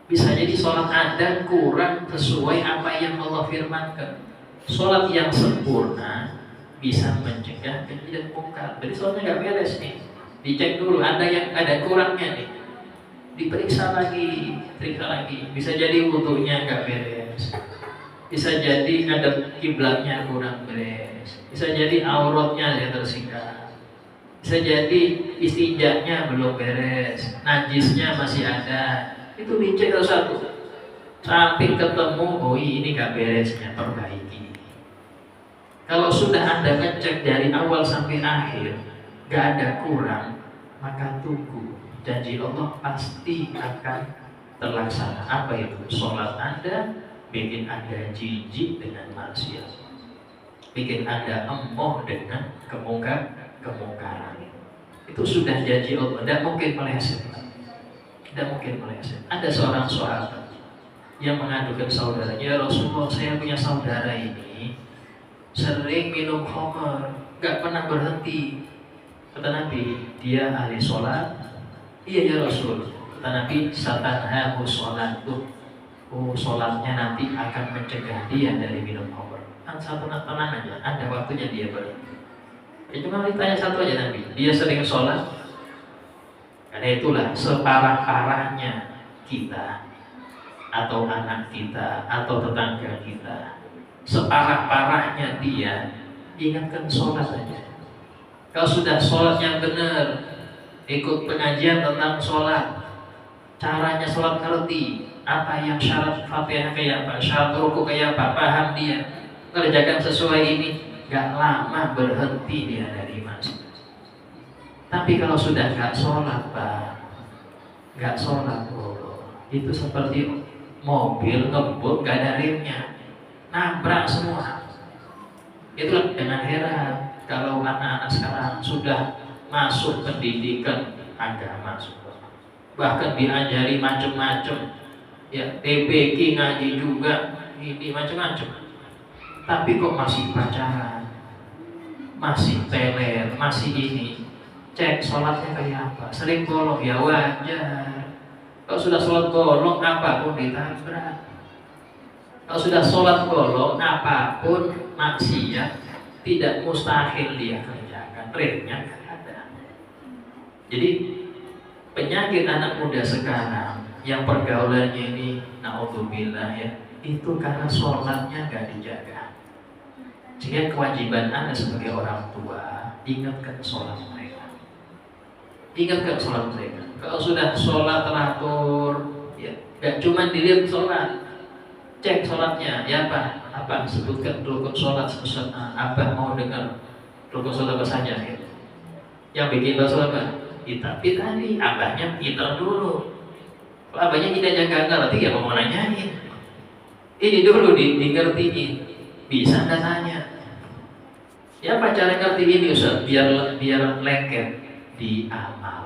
Bisa jadi sholat Anda kurang sesuai apa yang Allah firmankan. Sholat yang sempurna bisa mencegah perkejian munkar. Jadi sholatnya nggak beres nih. Dicek dulu, Anda yang ada kurangnya nih. Diperiksa lagi, bisa jadi wudunya nggak beres, bisa jadi ada kiblatnya kurang beres, bisa jadi auratnya yang tersingkap, bisa jadi istinjanya belum beres, najisnya masih ada. Itu dicek satu sampai ketemu, oh ini nggak beresnya, perbaiki. Kalau sudah Anda ngecek dari awal sampai akhir nggak ada kurang, maka tunggu. Janji Allah pasti akan terlaksana. Apa itu? Sholat Anda bikin Anda jijik dengan maksiat, bikin Anda emoh dengan kemungkaran. Itu sudah janji Allah. Tidak mungkin meleset. Tidak mungkin meleset. Ada seorang sahabat yang mengadukan saudaranya, ya Rasulullah, saya punya saudara ini sering minum khamar, gak pernah berhenti. Kata Nabi, dia ahli sholat. Iya ya Rasul, kata Nabi, satanhahu sholatuh. Oh, sholatnya nanti akan mencegah dia dari minum khamr. Kan satu tenang aja, ada waktunya dia berhenti. Cuma ditanya satu aja Nabi, dia sering sholat. Karena itulah separah-parahnya kita, atau anak kita, atau tetangga kita, separah-parahnya dia, ingatkan sholat saja. Kalau sudah sholat yang benar, ikut pengajian tentang sholat, caranya sholat ngerti, apa yang syarat Fatihah kayak apa, syarat ruku kayak apa, paham dia, kerjakan sesuai ini, gak lama berhenti dia dari masjid. Tapi kalau sudah gak sholat Pak, gak sholat, itu seperti mobil ngebut gak ada remnya, nabrak semua. Itulah, jangan heran kalau anak-anak sekarang sudah masuk pendidikan agama, bahkan diajari macam-macam, ya TBK ngaji juga, ini macam-macam. Tapi kok masih pacaran, masih teler, masih ini. Cek sholatnya kayak apa, sering bolong, ya wajar. Kalau sudah sholat bolong, apapun ditabrak. Kalau sudah sholat bolong, apapun maksiat tidak mustahil dia kerjakan, remnya nggak ada. Jadi penyakit anak muda sekarang yang pergaulannya ini, naudzubillah ya, itu karena sholatnya nggak dijaga. Sehingga kewajiban Anda sebagai orang tua, ingatkan sholat mereka. Ingatkan sholat mereka. Kalau sudah sholat teratur, ya, gak cuma dilihat sholat, cek sholatnya, ya apa sebutkan rukun sholat, apa mau dengar rukun sholat apa saja, gitu. Yang bikin sholat apa? Kita tadi, abahnya pintar dulu. Kalau abahnya kita jaga ngerti, ya mau nanyain. Ini dulu ngertiin, bisa nggak tanya? Ya apa cara ngerti ini Ustaz? Biar lengket, diamalkan.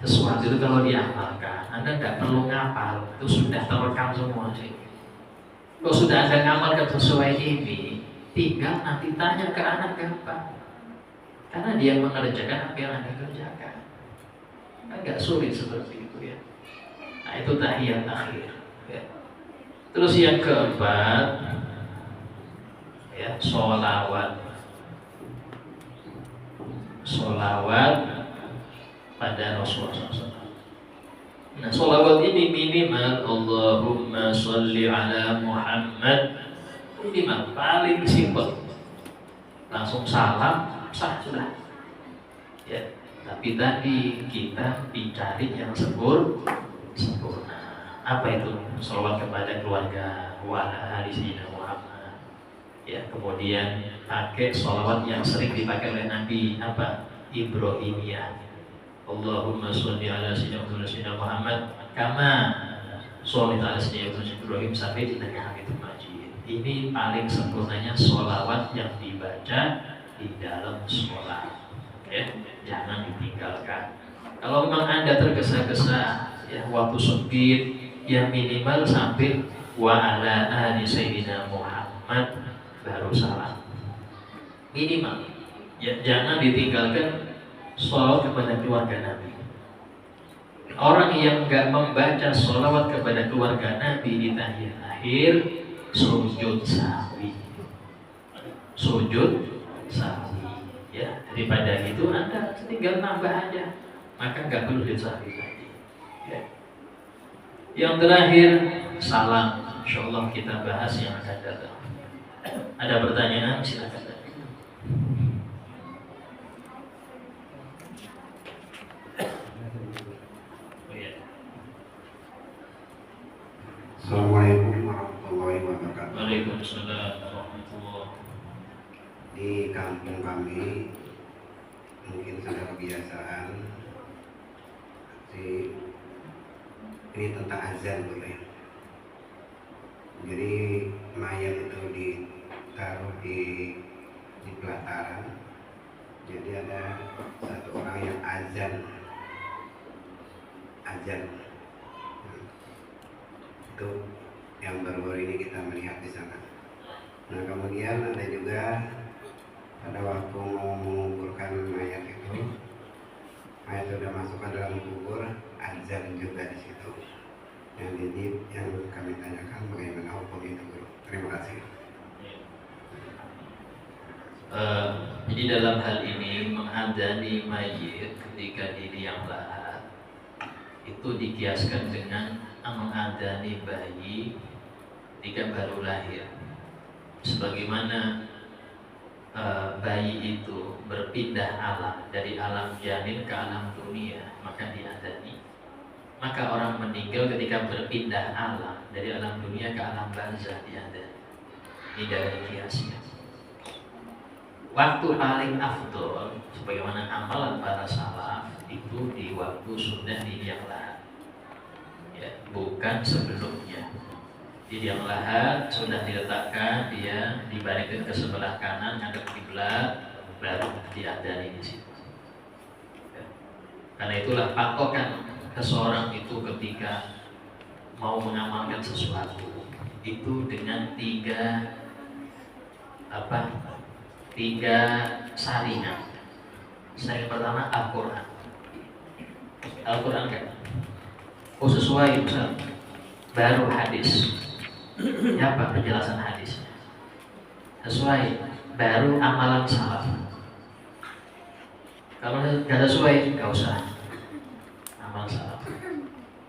Sesuatu itu kalau diamalkan, Anda nggak perlu ngapal, itu sudah terekam semua sih. Kalau sudah Anda ngamalkan sesuai ini, tinggal nanti tanya ke anak gampang. Karena dia mengerjakan apa yang Anda kerjakan. Kan nggak sulit seperti itu ya. Nah itu tahiyat akhir. Ya. Terus yang keempat, ya, sholawat pada Rasulullah SAW. Nah, sholawat ini minimal Allahumma sholli ala Muhammad, minimal, paling simpel. Langsung salam, sah sudah. Ya, tapi tadi kita dicari yang sempurna. Apa itu? Sholawat kepada keluarga wa ala ali sayyidina Muhammad. Ya, kemudian pakai sholawat yang sering dipakai oleh Nabi, apa? Ibrahimiyah. Allahumma sholli ala sayyidina Muhammad kama sholli ala sayyidina Ibrahim, sampai di tengah itu majid. Ini paling sempurnanya sholawat yang dibaca di dalam sholat. Ya, jangan ditinggalkan. Kalau memang Anda tergesa-gesa, ya, waktu sempit, yang minimal sampai wa ala ali sayyidina Muhammad baru salam. Minimal. Ya, jangan ditinggalkan sholawat kepada keluarga Nabi. Orang yang enggak membaca sholawat kepada keluarga Nabi di tahiyat akhir, sujud sahwi. Ya, daripada itu Anda tinggal nambah aja, maka enggak perlu sujud sahwi lagi. Ya. Yang terakhir, salam. Insyaallah kita bahas yang akan datang. Ada pertanyaan, silakan. Assalamualaikum warahmatullahi wabarakatuh. Waalaikumsalam warahmatullahi. Di kampung kami mungkin sudah kebiasaan ini tentang azan boleh. Jadi mayat itu ditaruh di pelataran. Jadi ada satu orang yang azan. Itu yang baru-baru ini kita melihat di sana. Nah kemudian ada juga pada waktu mau menguburkan mayat itu, mayat sudah masuk ke dalam kubur, azan juga di situ. Yang kami tanyakan bagaimana hukum itu, Bro. Terima kasih. Jadi dalam hal ini menghadani mayit ketika di liang lahat itu dikiaskan dengan menghadani bayi ketika baru lahir. Sebagaimana bayi itu berpindah alam dari alam janin ke alam dunia, maka diadani. Maka orang meninggal ketika berpindah alam dari alam dunia ke alam barzah dia ada. Ini dari kiasnya. Waktu paling afdol sebagaimana amalan para salaf itu di waktu sudah di liang lahat, ya, bukan sebelumnya. Di liang lahat sudah diletakkan, dia dibalikkan ke sebelah kanan ngadep kiblat, baru diadani di situ. Ya. Karena itulah patokan seseorang itu ketika mau mengamalkan sesuatu itu dengan tiga saringan. Saringan pertama Al-Quran. Al-Quran kan? Oh sesuai Ustaz. Baru hadis. Ya apa penjelasan hadisnya? Sesuai. Baru amalan salaf. Kalau tidak sesuai, nggak usah. Amal salaf.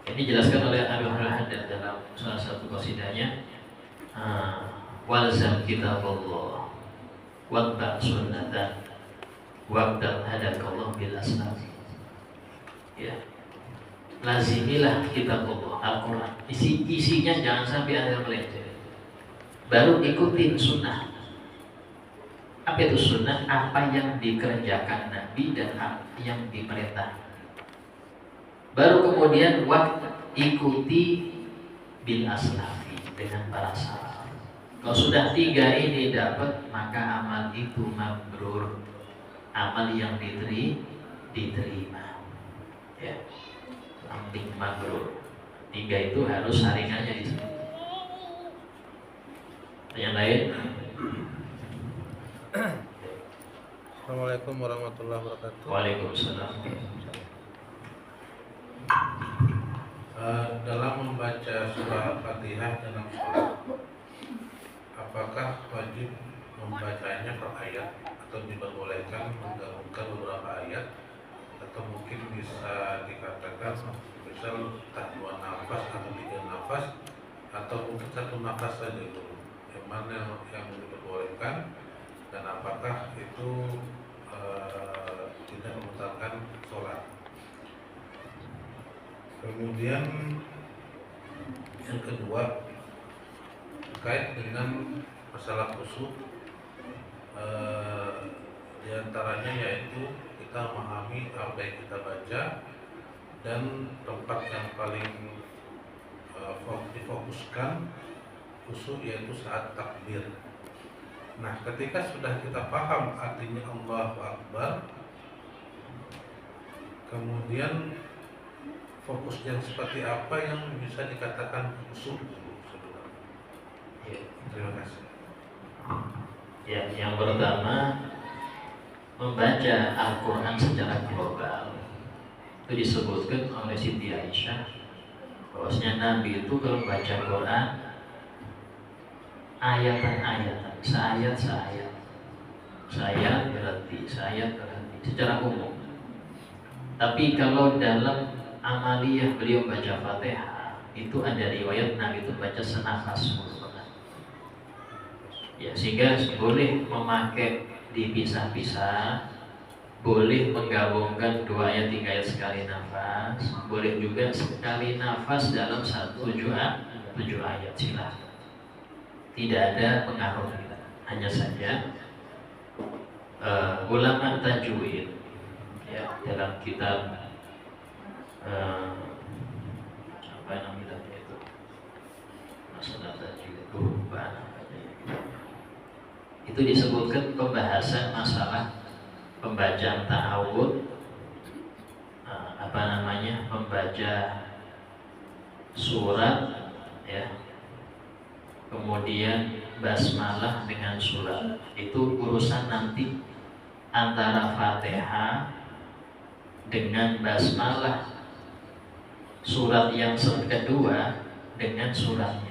Ini dijelaskan oleh Abi Haddad dalam salah satu qasidahnya. Walzam kitabullah wattba' sunnatan wabda' hadakallah bil asnaf. Ya. Lazimilah kitabullah Al-Quran. Isinya jangan sampai Anda melenceng. Baru ikutin sunnah. Apa itu sunnah? Apa yang dikerjakan Nabi dan apa yang diperintah. Baru kemudian ikuti bil aslafi dengan para salaf. Kalau sudah tiga ini dapat, maka amal itu mabrur, amal yang diterima. Ya, amal mabrur. Tiga itu harus saringannya di sini. Yang lain? Assalamualaikum warahmatullahi wabarakatuh. Waalaikumsalam. Dalam membaca surah Al-Fatihah dalam sholat, apakah wajib membacanya per ayat atau diperbolehkan menggabungkan beberapa ayat, atau mungkin bisa dikatakan misal tak 2 nafas atau 3 nafas atau mungkin 1 nafas saja dulu, yang mana yang diperbolehkan dan apakah itu tidak membatalkan sholat. Kemudian yang kedua terkait dengan masalah khusyuk, diantaranya yaitu kita memahami apa yang kita baca dan tempat yang paling difokuskan khusyuk yaitu saat takbir. Nah, ketika sudah kita paham artinya Allahu Akbar, kemudian fokus yang seperti apa yang bisa dikatakan khusyuk dulu sebenarnya. Ya. Terima kasih. Ya, yang pertama membaca Al-Quran secara global itu disebutkan oleh Siti Aisyah bahwasanya Nabi itu kalau baca Quran ayatan-ayatan, seayat-seayat, seayat berhenti secara umum. Tapi kalau dalam amaliyah beliau baca Fatihah itu ada riwayat Nabi itu baca senafas. Ya, sehingga boleh memakai dipisah-pisah, boleh menggabungkan 2 ayat 3 ayat sekali nafas, boleh juga sekali nafas dalam 7 ayat, silahkan. Tidak ada pengaruh kita. Hanya saja ulama tajwid ya dalam kitab apa namanya itu masalah tajwid itu disebutkan pembahasan masalah pembacaan ta'awud, membaca surat ya, kemudian basmalah dengan surat. Itu urusan nanti antara Fatihah dengan basmalah, surat yang kedua dengan suratnya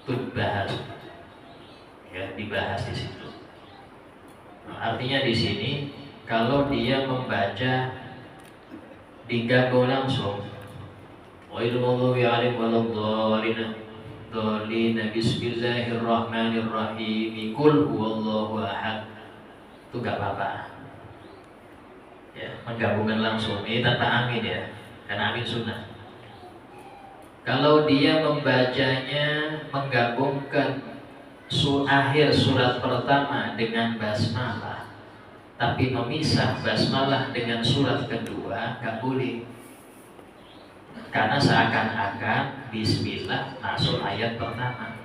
itu dibahas di situ. Artinya di sini kalau dia membaca digabung langsung, ghairil maghdubi 'alaihim waladdallin, bismillahirrahmanirrahim, qul huwallahu ahad, itu gak apa-apa. Ya, menggabungkan langsung. Ini tanpa amin ya. karena amin sunnah. Kalau dia membacanya menggabungkan akhir surat pertama dengan basmalah, tapi memisah basmalah dengan surat kedua, nggak boleh. Karena seakan-akan bismillah masuk ayat pertama.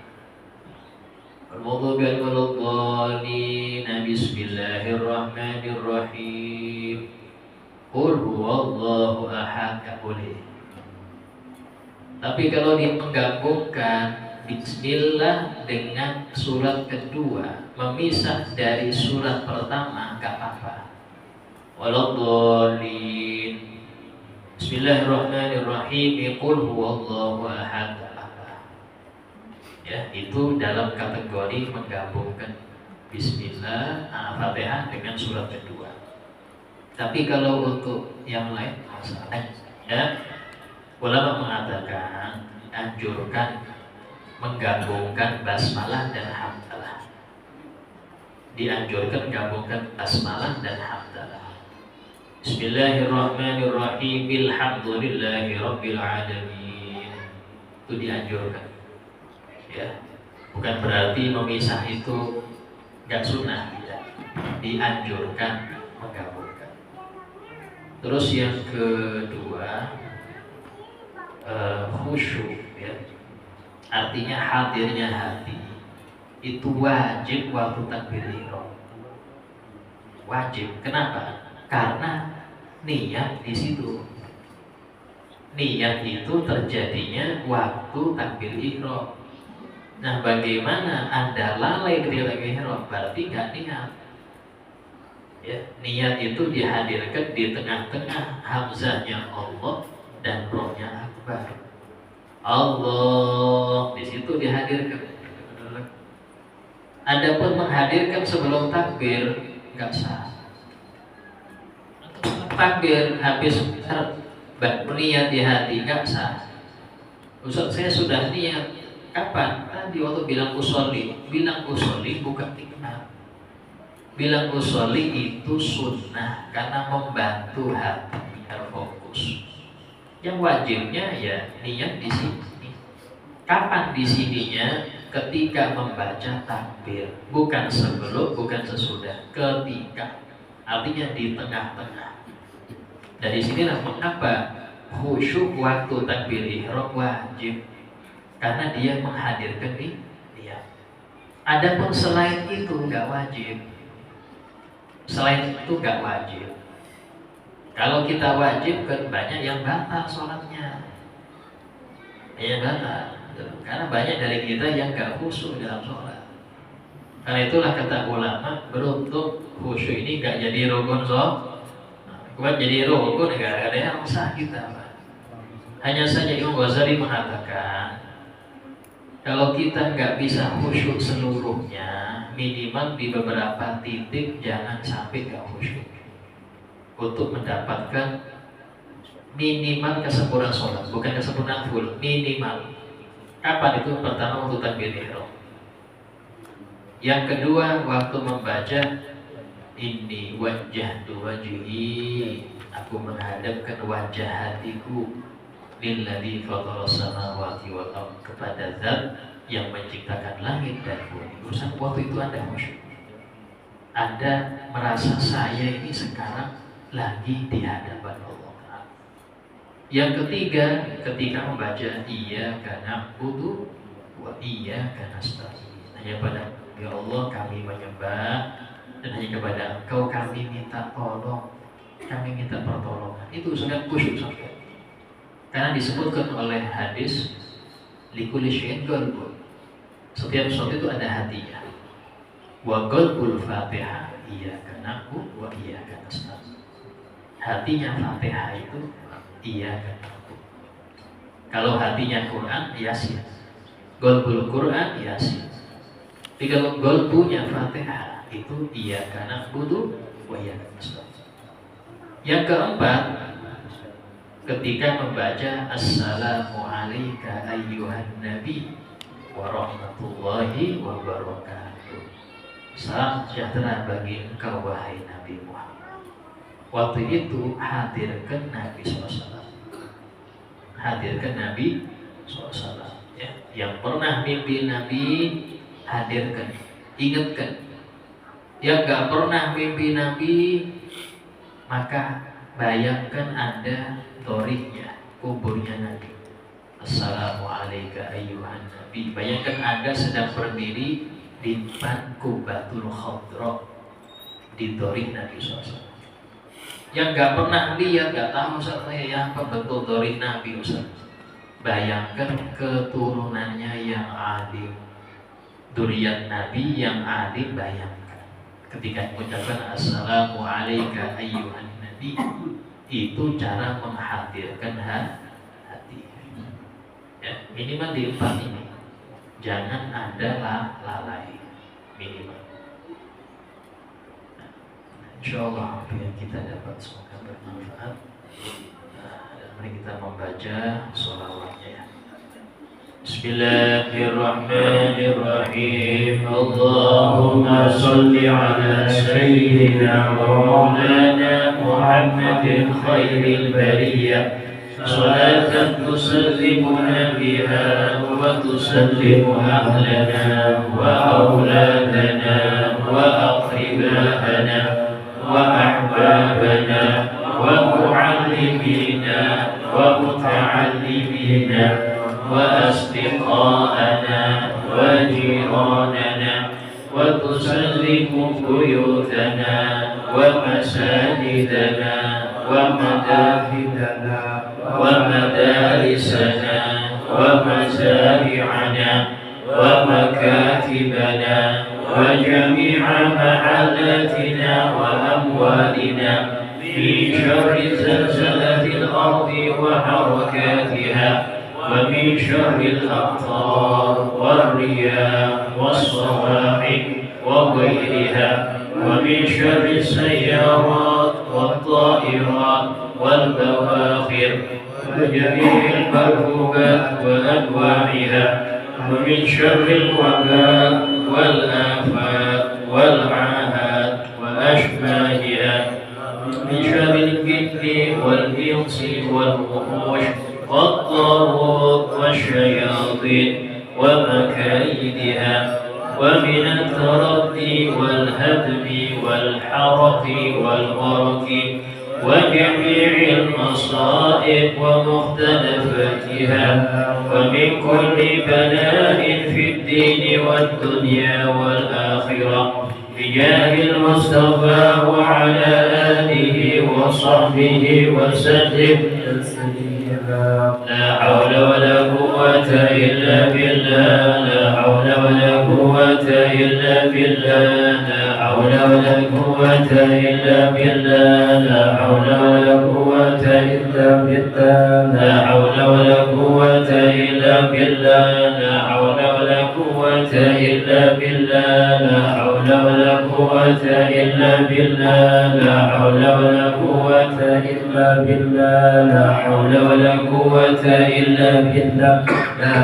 Bismillahirrahmanirrahim. Qul huwallahu ahad, nggak boleh. Tapi kalau dia menggabungkan bismillah dengan surat kedua, memisah dari surat pertama, nggak apa-apa. Waladhdallin. Bismillahirrahmanirrahim. Qul huwallahu ahad. Ya, itu dalam kategori menggabungkan bismillah, Fatihah dengan surat kedua. Tapi kalau untuk yang lain, ya, ulama mengatakan anjurkan menggabungkan basmalah dan hamdalah. Dianjurkan menggabungkan basmalah dan hamdalah. Bismillahirrahmanirrahim. Alhamdulillahi rabbil alamin. Itu dianjurkan. Ya, bukan berarti memisah itu nggak sunnah, tidak. Dianjurkan menggabungkan. Terus yang kedua, khusyuk, ya. Artinya hadirnya hati itu wajib waktu takbir ihram. Wajib. Kenapa? Karena niat di situ. Niat itu terjadinya waktu takbir ihram. Nah, bagaimana Anda lalai ketika takbir ihram? Berarti nggak niat. Ya, niat itu dihadirkan di tengah-tengah hamzahnya Allah dan rohnya akbar. Allah di situ dihadirkan. Adapun menghadirkan sebelum takbir nggak sah. Takbir habis niat di hati nggak sah. Ustaz, saya sudah niat. Kapan? Tadi waktu bilang usolli. Bilang usolli bukan nikmat. Bilang usolli itu sunnah karena membantu hati biar fokus. Yang wajibnya ya niat di sini. Kapan di sininya? Ketika membaca takbir, bukan sebelum, bukan sesudah. Ketika, artinya di tengah-tengah. Dari sinilah mengapa khusyuk waktu takbir ihram wajib, karena dia menghadirkan niat. Adapun selain itu nggak wajib. Selain itu nggak wajib. Kalau kita wajib kan banyak yang batal sholatnya, yang batal. Karena banyak dari kita yang gak khusyuk dalam sholat. Karena itulah kata ulama, beruntung khusyuk ini gak jadi rukun sholat. Bukan jadi rukun, gak ada yang sah kita. Hanya saja Imam Ghazali mengatakan, kalau kita gak bisa khusyuk seluruhnya, minimal di beberapa titik jangan sampai gak khusyuk. Untuk mendapatkan minimal kesempurnaan sholat, bukan kesempurnaan full, minimal. Kapan itu? Pertama waktu takbir ihram. Yang kedua waktu membaca inni wajjahtu wajhi, aku menghadapkan wajah hatiku lilladzi fataras samawati wal ardh, kepada Zat yang menciptakan langit dan bumi. Urusan waktu itu Anda khusyuk. Anda merasa saya ini sekarang lagi di hadapan Allah. Yang ketiga, ketika membaca iyyaka na'budu wa iyyaka nasta'in, hanya pada ya Allah kami menyembah dan hanya kepada Engkau kami minta tolong, kami minta pertolongan. Itu sangat khusyuk sampai. Karena disebutkan oleh hadis likulli syai'in qalbun. Setiap sesuatu itu ada hatinya. Wa qalbul Fatihah iyyaka na'budu wa iyyaka nasta'in. Hatinya Fatihah itu iyyaka na'budu. Kalau hatinya Quran, Yasin. Qalbul Quran, Yasin. Tapi kalau qalbunya Fatihah, itu iyyaka na'budu wa iyyaka nasta'in. Yang keempat, ketika membaca assalamu alayka ayyuhan nabi wa rahmatullahi wa barakatuh. Salam sejahtera bagi engkau wahai Nabi Muhammad. Waktu itu hadirkan Nabi SAW. hadirkan Nabi SAW. Ya. Yang pernah mimpi Nabi, hadirkan, ingatkan. Yang gak pernah mimpi Nabi, maka bayangkan ada doriknya, kuburnya Nabi. Assalamualaikum ayyuhan Nabi. Bayangkan Anda sedang berdiri di depan Kubatul Khadra, di dorik Nabi SAW. Yang gak pernah lihat, gak tahu saya apa betul dorik Nabi Ustaz. Bayangkan keturunannya yang alim, duriat Nabi yang alim. Bayangkan ketika mengucapkan Assalamualaikum ayyuhan Nabi, itu cara menghadirkan hati. Ya, minimal di 4 ini. Jangan ada lalai, minimal. Nah, insyaallah biar kita dapat semoga bermanfaat. Dan mari kita membaca sholawatnya ya. Bismillahirrahmanirrahim. Allahumma sholli ala sayyidina wa maulana Muhammadin khairil bariyah. صلاة تسلمنا بها وتسلم أهلنا وأولادنا وأقرباءنا وأحبابنا ومعلمينا ومتعلمينا وأصدقاءنا وجيراننا وتسلم بيوتنا ومساجدنا ومدافننا ومدارسنا ومزارعنا ومكاتبنا وجميع محلاتنا وأموالنا من شر زلزلة الأرض وحركاتها ومن شر الأقطار والرياح والصواعق وغيرها ومن شر السيارات والطائرات والبواخر وجميع المركوبات وأنواعها ومن شر الوباء والآفات والعاهات وأشباهها من شر الجن والإنس والوحوش والطاغوت والشياطين ومكايدها ومن التردي والهدم والحرق والغرق وجميع المصائب ومختلفاتها ومن كل بلاء في الدين والدنيا والآخرة بجاه المصطفى وعلى آله وصحبه وسلم. لا حول ولا قوة إلا بالله. لا حول ولا قوة إلا بالله. لا حول ولا قوة إلا بالله. لا حول ولا قوة إلا بالله. لا حول ولا قوة إلا بالله. لا حول ولا قوة إلا بالله. لا حول ولا قوة إلا بالله. لا حول ولا قوة إلا بالله. لا حول ولا قوة إلا بالله. لا حول ولا قوة إلا بالله. لا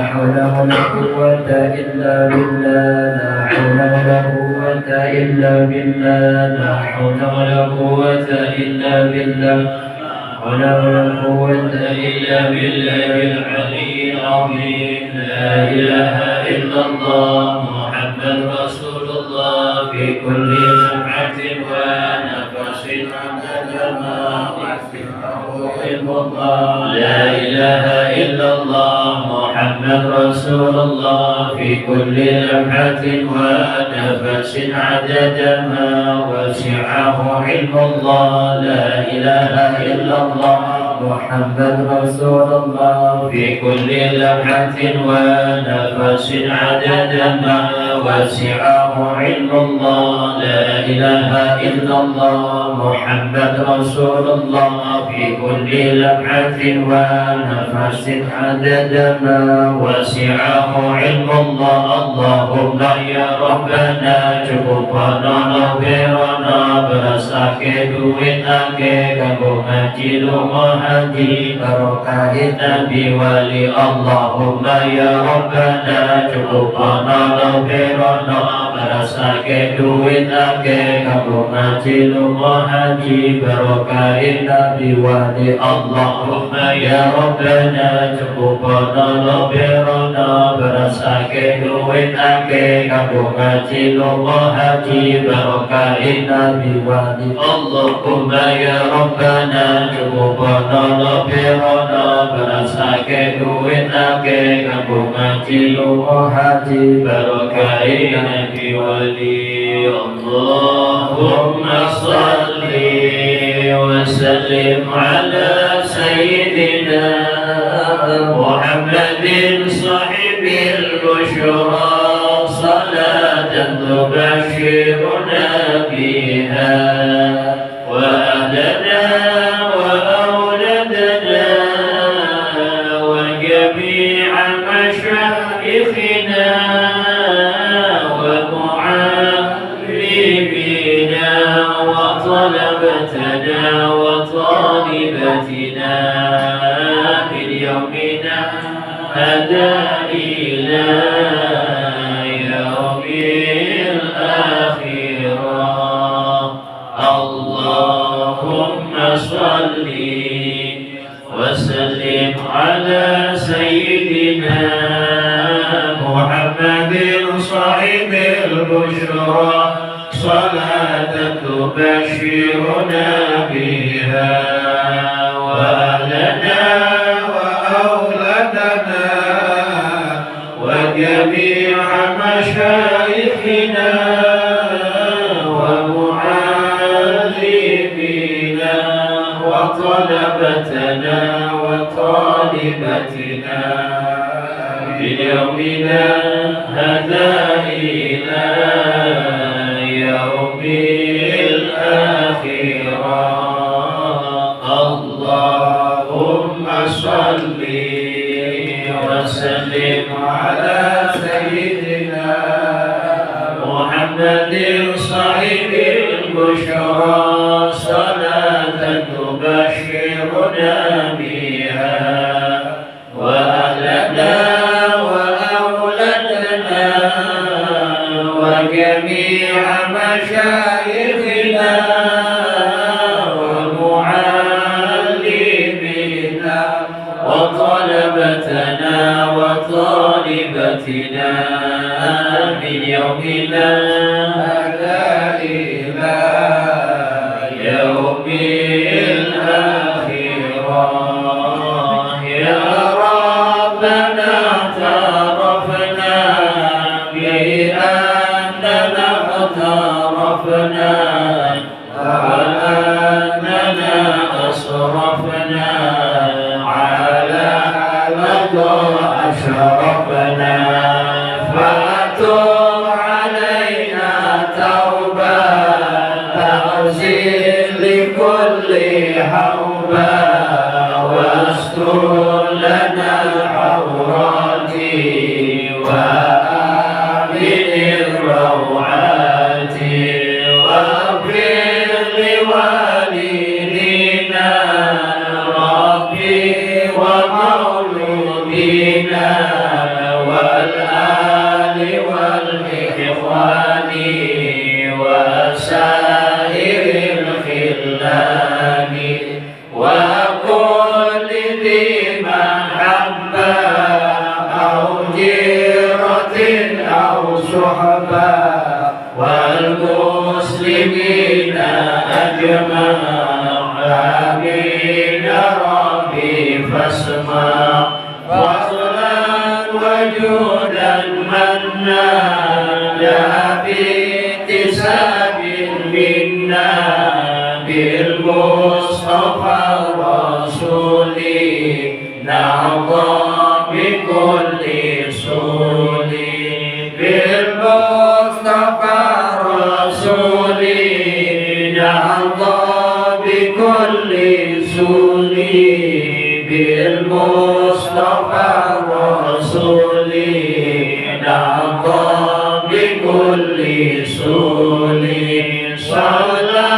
حول ولا قوة إلا بالله. لا حول ولا قوة إلا بالله. ولا قوة إلا بالله العلي العظيم. لا إله إلا الله محمد رسول الله في كل لمحة ونفس عدد ما وسعه علم الله. لا إله إلا الله محمد رسول الله في كل لمحة ونفس عدد ما وسعه علم الله. لا إله إلا الله محمد رسول الله في كل لمحة ونفس عدد ما وسعه علم الله. لا إله إلا الله محمد رسول الله في كل لمحة ونفس عدد ما وسعه علم الله. اللهم يا ربنا cukupana nabirana berasake duit ake kanggo ngaji lunga haji barokahi nabi wali. Allahumma ya rabbana cukupana nabirana ngrasake duit akeh kanggo ngaji lunga haji barokahin nabi wali Allahumma ya Rabbana cukupana lebirana ngrasake duit akeh kanggo ngaji lunga haji barokahin nabi wali Allahumma ya Rabbana cukupana lebirana ngrasake duit akeh kanggo ngaji lunga haji barokahin nabi wali Allahumma salli wa sallim ala sayyidina Muhammadin sahibil busyra salatan tubashiruna biha wa ahlana wa awladana wa jami'a masyayikhina طلبتنا وطالبتنا من يومنا هذا إلى يوم الآخرة اللهم صل وسلم على سيدنا محمد صاحب البشرى صلاة تبشرنا بها وأهلنا وأولادنا وجميع مشايخنا ومعلمينا وطلبتنا وطالبتنا بيومنا هذا إلى يوم الآخرة اللهم صل وسلم على سيدنا محمد صاحب البشرى صلاة تبشرنا بها وأهلنا وأولادنا وجميع مشايخنا ومعلمينا وطلبتنا وطالبتنا من يومنا هذا إلى يوم الآخرة يا ربنا اعترفنا بأننا اعترفنا وأننا أسرفنا على مدى أشرفنا فأتوب علينا توبة تغسل لكل حوبة واستر لنا العورات وآمن الروعات واغفر لوالدينا ربي ومولودينا والآل والإخوان وسائر الخلان وكل ذي محبة أو جيرة أو صحبة والمسلمين أجمع آمين ربي فاسمع فضلا وجودا منا لا باكتساب منا بالمصطفى الرسول نعطى بكل سول بالمصطفى الرسول نعطى بكل سول بالمصطفى الرسول نعطى بكل سول صلى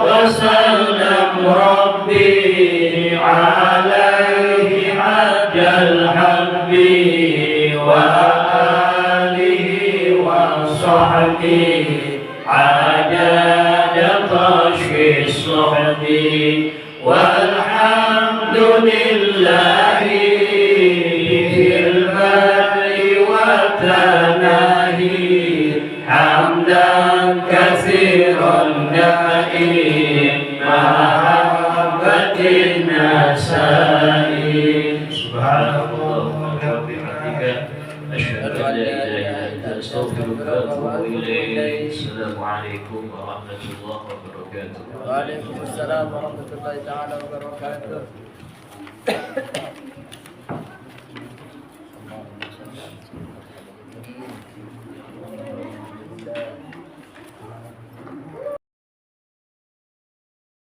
وسلم ربي عليه عجل حبي وآله وصحبه الحق عدد كشف الصحب والحمد لله في البر والتناهي حمدا كثيرا دائما محبة النسائي سبحان الله وبحمدك أشهد أن لا إله إلا أنت أستغفرك وأتوب إليك. السلام عليكم ورحمة الله وبركاته. وعليكم السلام ورحمة الله تعالى وبركاته.